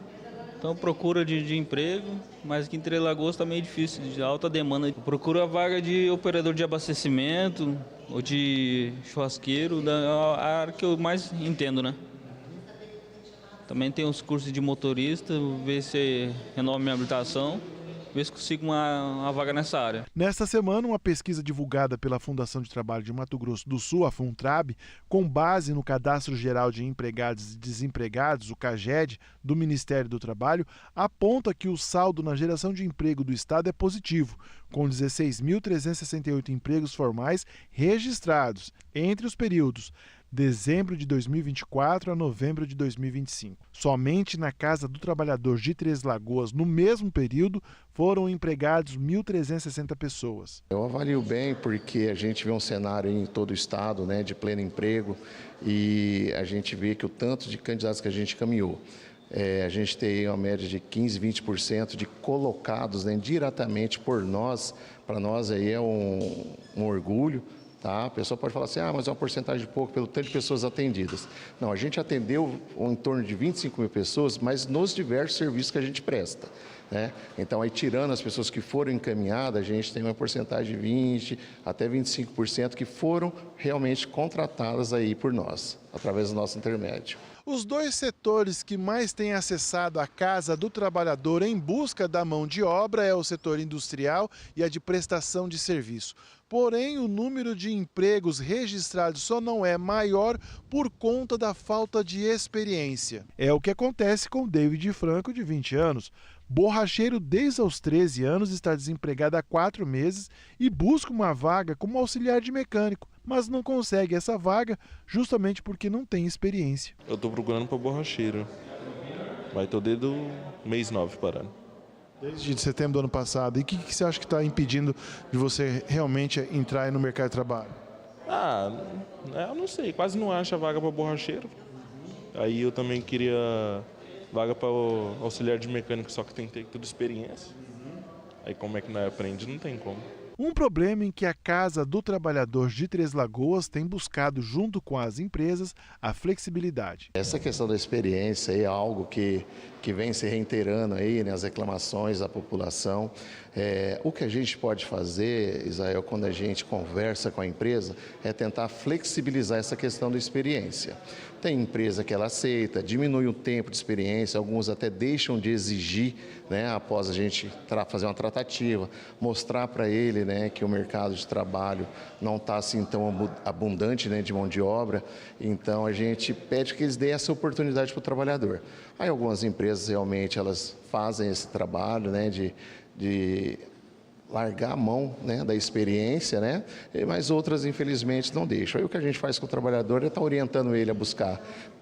então procura de emprego, mas aqui em Três Lagoas está meio difícil, de alta demanda. Eu procuro a vaga de operador de abastecimento ou de churrasqueiro, a área que eu mais entendo, né? Também tem os cursos de motorista, ver se renova minha habilitação, ver se consigo uma vaga nessa área. Nesta semana, uma pesquisa divulgada pela Fundação de Trabalho de Mato Grosso do Sul, a FUNTRAB, com base no Cadastro Geral de Empregados e Desempregados, o CAGED, do Ministério do Trabalho, aponta que o saldo na geração de emprego do Estado é positivo, com 16.368 empregos formais registrados entre os períodos dezembro de 2024 a novembro de 2025. Somente na Casa do Trabalhador de Três Lagoas, no mesmo período, foram empregados 1.360 pessoas. Eu avalio bem porque a gente vê um cenário em todo o estado, né, de pleno emprego, e a gente vê que o tanto de candidatos que a gente caminhou, a gente tem uma média de 15, 20% de colocados, né, diretamente por nós. Para nós aí é um orgulho. Tá? A pessoa pode falar assim, mas é uma porcentagem de pouco pelo tanto de pessoas atendidas. Não, a gente atendeu em torno de 25 mil pessoas, mas nos diversos serviços que a gente presta. né? Então, aí tirando as pessoas que foram encaminhadas, a gente tem uma porcentagem de 20% até 25% que foram realmente contratadas aí por nós, através do nosso intermédio. Os dois setores que mais têm acessado a Casa do Trabalhador em busca da mão de obra é o setor industrial e a de prestação de serviço. Porém, o número de empregos registrados só não é maior por conta da falta de experiência. É o que acontece com David Franco, de 20 anos. Borracheiro desde os 13 anos, está desempregado há 4 meses e busca uma vaga como auxiliar de mecânico, mas não consegue essa vaga justamente porque não tem experiência. Eu estou procurando para borracheiro, mas estou desde o mês 9 parando. Desde setembro do ano passado. E o que você acha que está impedindo de você realmente entrar no mercado de trabalho? Eu não sei, quase não acha vaga para borracheiro. Aí eu também queria vaga para auxiliar de mecânico, só que tem que ter toda experiência. Aí como é que não aprende? Não tem como. Um problema em que a Casa do Trabalhador de Três Lagoas tem buscado, junto com as empresas, a flexibilidade. Essa questão da experiência é algo que vem se reiterando aí, né, as reclamações da população. O que a gente pode fazer, Israel, quando a gente conversa com a empresa, é tentar flexibilizar essa questão da experiência. Tem empresa que ela aceita, diminui o tempo de experiência, alguns até deixam de exigir, né, após a gente fazer uma tratativa, mostrar para ele, né, que o mercado de trabalho não está assim tão abundante, né, de mão de obra. Então a gente pede que eles deem essa oportunidade para o trabalhador. Aí algumas empresas realmente elas fazem esse trabalho, né, de largar a mão, né, da experiência, né, mas outras infelizmente não deixam. Aí o que a gente faz com o trabalhador é estar orientando ele a buscar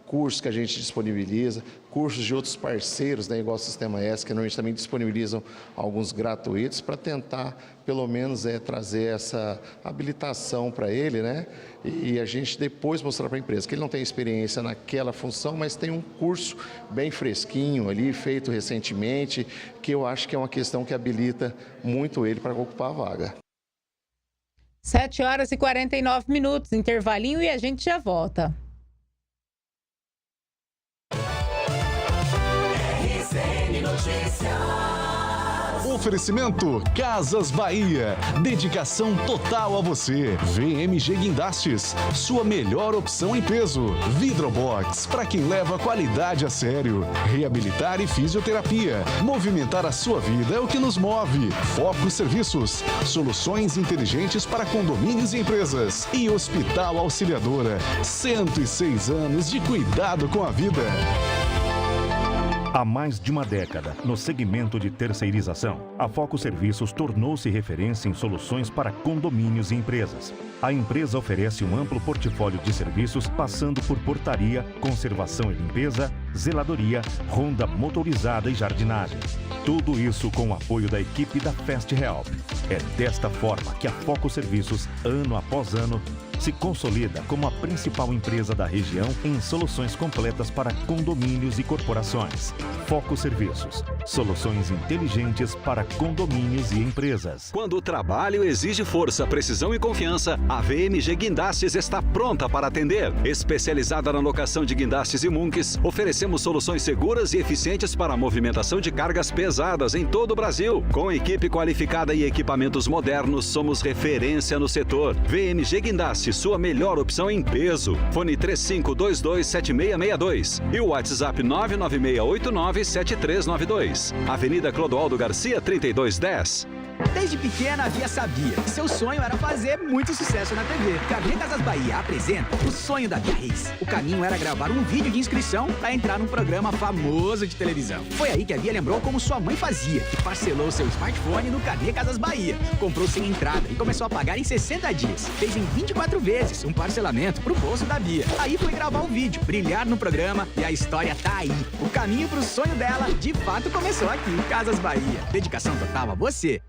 cursos que a gente disponibiliza, cursos de outros parceiros, né, igual o Sistema S, que normalmente também disponibilizam alguns gratuitos para tentar, pelo menos, trazer essa habilitação para ele, né, e a gente depois mostrar para a empresa que ele não tem experiência naquela função, mas tem um curso bem fresquinho ali, feito recentemente, que eu acho que é uma questão que habilita muito ele para ocupar a vaga. 7h49, intervalinho e a gente já volta. Oferecimento Casas Bahia. Dedicação total a você. VMG Guindastes, sua melhor opção em peso. Vidrobox, para quem leva a qualidade a sério. Reabilitar e fisioterapia. Movimentar a sua vida é o que nos move. Foco Serviços, soluções inteligentes para condomínios e empresas. E Hospital Auxiliadora, 106 anos de cuidado com a vida. Há mais de uma década, no segmento de terceirização, a Foco Serviços tornou-se referência em soluções para condomínios e empresas. A empresa oferece um amplo portfólio de serviços, passando por portaria, conservação e limpeza, zeladoria, ronda motorizada e jardinagem. Tudo isso com o apoio da equipe da Fast Help. É desta forma que a Foco Serviços, ano após ano, se consolida como a principal empresa da região em soluções completas para condomínios e corporações. Foco Serviços, soluções inteligentes para condomínios e empresas. Quando o trabalho exige força, precisão e confiança, a VMG Guindastes está pronta para atender. Especializada na locação de guindastes e munques, oferecemos soluções seguras e eficientes para a movimentação de cargas pesadas em todo o Brasil. Com equipe qualificada e equipamentos modernos, somos referência no setor. VMG Guindastes, sua melhor opção em peso. Fone 35227662 e o WhatsApp 996897392. Avenida Clodoaldo Garcia, 3210. Desde pequena, a Bia sabia que seu sonho era fazer muito sucesso na TV. KG Casas Bahia apresenta o sonho da Bia Reis. O caminho era gravar um vídeo de inscrição para entrar num programa famoso de televisão. Foi aí que a Bia lembrou como sua mãe fazia e parcelou seu smartphone no KG Casas Bahia. Comprou sem entrada e começou a pagar em 60 dias. Fez em 24 vezes um parcelamento pro bolso da Bia. Aí foi gravar o vídeo, brilhar no programa e a história tá aí. O caminho pro sonho dela, de fato, começou aqui. Casas Bahia. Dedicação total a você.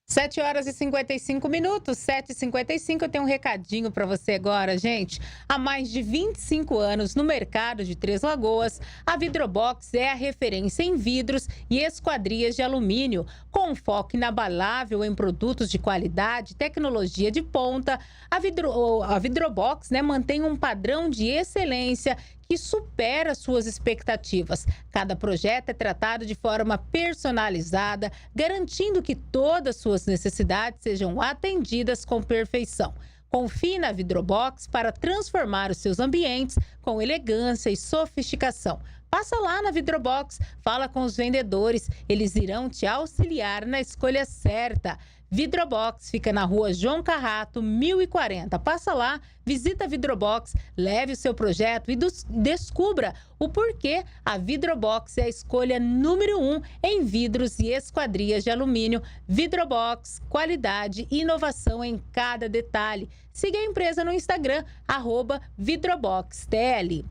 7 7 horas e 55 minutos, 7h55. Eu tenho um recadinho para você agora, gente. Há mais de 25 anos no mercado de Três Lagoas, a Vidrobox é a referência em vidros e esquadrias de alumínio, com foco inabalável em produtos de qualidade, tecnologia de ponta. A Vidrobox, mantém um padrão de excelência que supera suas expectativas. Cada projeto é tratado de forma personalizada, garantindo que todas suas necessidades sejam atendidas com perfeição. Confie na Vidrobox para transformar os seus ambientes com elegância e sofisticação. Passa lá na Vidrobox, fala com os vendedores, eles irão te auxiliar na escolha certa. Vidrobox fica na rua João Carrato, 1040. Passa lá, visita a Vidrobox, leve o seu projeto e descubra o porquê a Vidrobox é a escolha número 1 em vidros e esquadrias de alumínio. Vidrobox, qualidade e inovação em cada detalhe. Siga a empresa no Instagram, @VidroboxTL.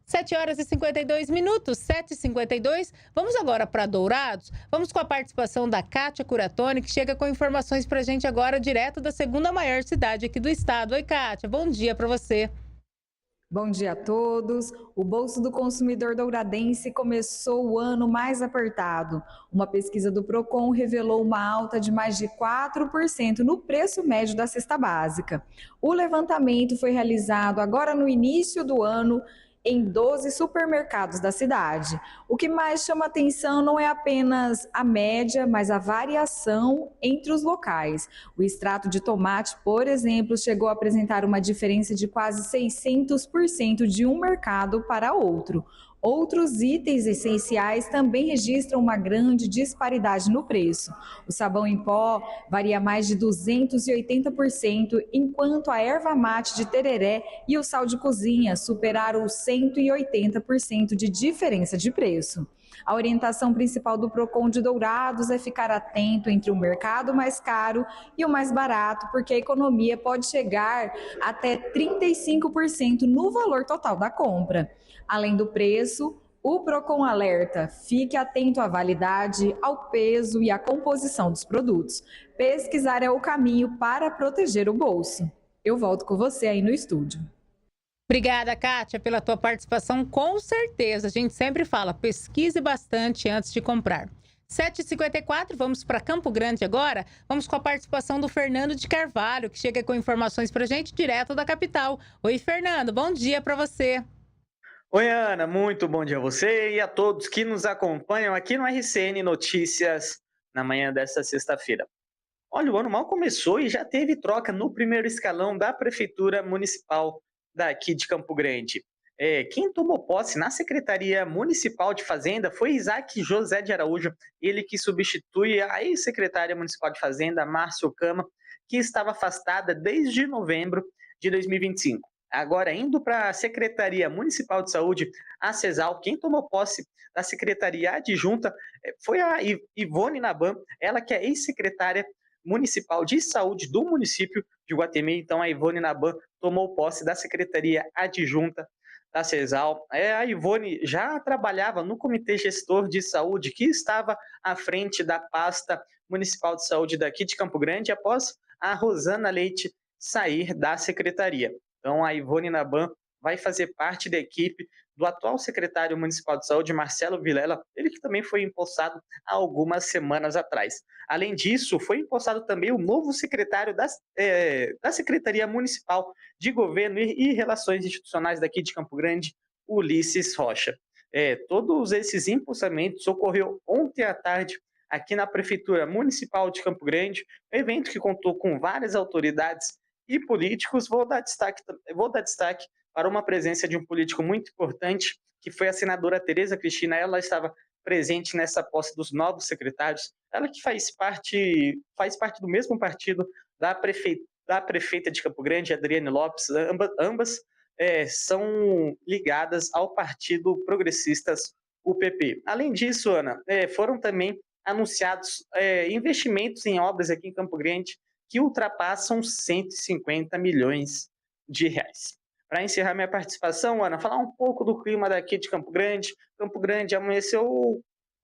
7 horas e 52 minutos, 7h52. Vamos agora para Dourados. Vamos com a participação da Kátia Curatoni, que chega com informações para a gente agora, direto da segunda maior cidade aqui do estado. Oi, Kátia, bom dia para você. Bom dia a todos. O bolso do consumidor douradense começou o ano mais apertado. Uma pesquisa do Procon revelou uma alta de mais de 4% no preço médio da cesta básica. O levantamento foi realizado agora no início do ano, em 12 supermercados da cidade. O que mais chama atenção não é apenas a média, mas a variação entre os locais. O extrato de tomate, por exemplo, chegou a apresentar uma diferença de quase 600% de um mercado para outro. Outros itens essenciais também registram uma grande disparidade no preço. O sabão em pó varia mais de 280%, enquanto a erva mate de tereré e o sal de cozinha superaram os 180% de diferença de preço. A orientação principal do Procon de Dourados é ficar atento entre o mercado mais caro e o mais barato, porque a economia pode chegar até 35% no valor total da compra. Além do preço, o Procon alerta: fique atento à validade, ao peso e à composição dos produtos. Pesquisar é o caminho para proteger o bolso. Eu volto com você aí no estúdio. Obrigada, Kátia, pela tua participação. Com certeza, a gente sempre fala, pesquise bastante antes de comprar. 7h54, vamos para Campo Grande agora. Vamos com a participação do Fernando de Carvalho, que chega com informações para a gente direto da capital. Oi, Fernando, bom dia para você. Oi, Ana, muito bom dia a você e a todos que nos acompanham aqui no RCN Notícias na manhã desta sexta-feira. Olha, o ano mal começou e já teve troca no primeiro escalão da Prefeitura Municipal daqui de Campo Grande. Quem tomou posse na Secretaria Municipal de Fazenda foi Isaac José de Araújo, ele que substitui a ex-secretária municipal de Fazenda, Márcio Cama, que estava afastada desde novembro de 2025. Agora, indo para a Secretaria Municipal de Saúde, a CESAL, quem tomou posse da Secretaria Adjunta foi a Ivone Naban, ela que é ex-secretária municipal de saúde do município de Iguatemi. Então, a Ivone Naban tomou posse da Secretaria Adjunta da CESAL. A Ivone já trabalhava no Comitê Gestor de Saúde, que estava à frente da pasta municipal de saúde daqui de Campo Grande, após a Rosana Leite sair da secretaria. Então, a Ivone Naban vai fazer parte da equipe do atual secretário municipal de saúde, Marcelo Vilela, ele que também foi empossado há algumas semanas atrás. Além disso, foi empossado também o novo secretário da Secretaria Municipal de Governo e Relações Institucionais daqui de Campo Grande, Ulisses Rocha. Todos esses empossamentos ocorreram ontem à tarde aqui na Prefeitura Municipal de Campo Grande, evento que contou com várias autoridades e políticos. Vou dar destaque para uma presença de um político muito importante, que foi a senadora Tereza Cristina. Ela estava presente nessa posse dos novos secretários, ela que faz parte do mesmo partido da prefeita de Campo Grande, Adriane Lopes. Ambas são ligadas ao Partido Progressistas, o PP. Além disso, Ana, foram também anunciados investimentos em obras aqui em Campo Grande que ultrapassam 150 milhões de reais. Para encerrar minha participação, Ana, falar um pouco do clima daqui de Campo Grande. Campo Grande amanheceu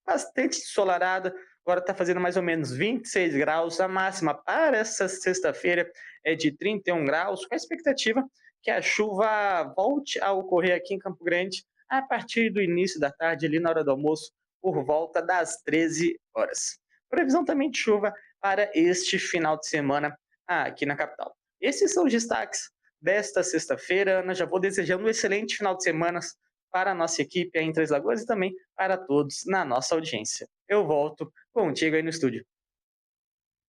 bastante ensolarada, agora está fazendo mais ou menos 26 graus. A máxima para essa sexta-feira é de 31 graus, com a expectativa que a chuva volte a ocorrer aqui em Campo Grande a partir do início da tarde, ali na hora do almoço, por volta das 13 horas. Previsão também de chuva para este final de semana aqui na capital. Esses são os destaques desta sexta-feira. Ana, já vou desejando um excelente final de semana para a nossa equipe aí em Três Lagoas e também para todos na nossa audiência. Eu volto contigo aí no estúdio.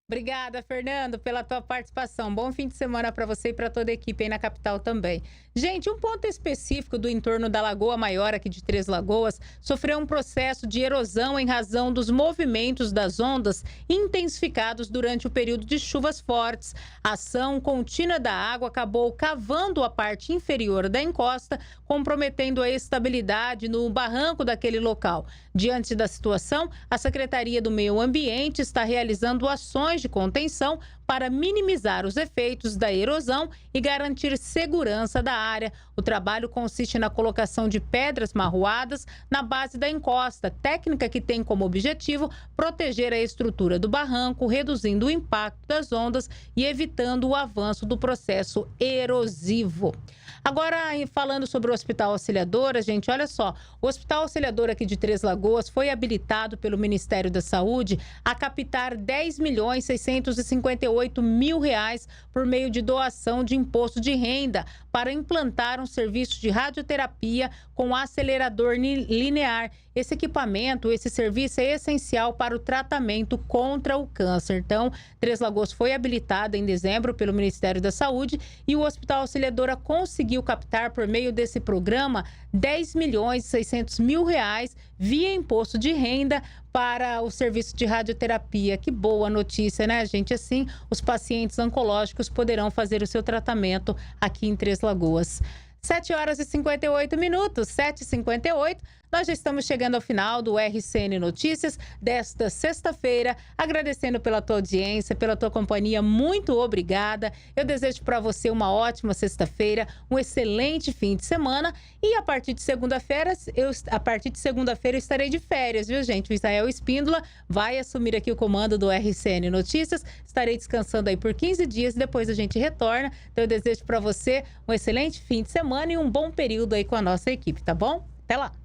Obrigada, Fernando, pela tua participação. Bom fim de semana para você e para toda a equipe aí na capital também. Gente, um ponto específico do entorno da Lagoa Maior, aqui de Três Lagoas, sofreu um processo de erosão em razão dos movimentos das ondas intensificados durante o período de chuvas fortes. A ação contínua da água acabou cavando a parte inferior da encosta, comprometendo a estabilidade no barranco daquele local. Diante da situação, a Secretaria do Meio Ambiente está realizando ações de contenção para minimizar os efeitos da erosão e garantir segurança da área. O trabalho consiste na colocação de pedras marroadas na base da encosta, técnica que tem como objetivo proteger a estrutura do barranco, reduzindo o impacto das ondas e evitando o avanço do processo erosivo. Agora, falando sobre o Hospital Auxiliadora, gente, olha só. O Hospital Auxiliadora aqui de Três Lagoas foi habilitado pelo Ministério da Saúde a captar R$10.658.000 por meio de doação de imposto de renda para implantar um serviço de radioterapia com acelerador linear. Esse equipamento, esse serviço é essencial para o tratamento contra o câncer. Então, Três Lagoas foi habilitada em dezembro pelo Ministério da Saúde e o Hospital Auxiliadora conseguiu captar por meio desse programa R$10.600.000 via imposto de renda para o serviço de radioterapia. Que boa notícia, né, gente? Assim, os pacientes oncológicos poderão fazer o seu tratamento aqui em Três Lagoas. 7h58, 7h58. Nós já estamos chegando ao final do RCN Notícias desta sexta-feira. Agradecendo pela tua audiência, pela tua companhia. Muito obrigada. Eu desejo para você uma ótima sexta-feira, um excelente fim de semana. E a partir de segunda-feira, eu estarei de férias, viu, gente? O Israel Espíndola vai assumir aqui o comando do RCN Notícias. Estarei descansando aí por 15 dias, depois a gente retorna. Então eu desejo para você um excelente fim de semana e um bom período aí com a nossa equipe, tá bom? Até lá!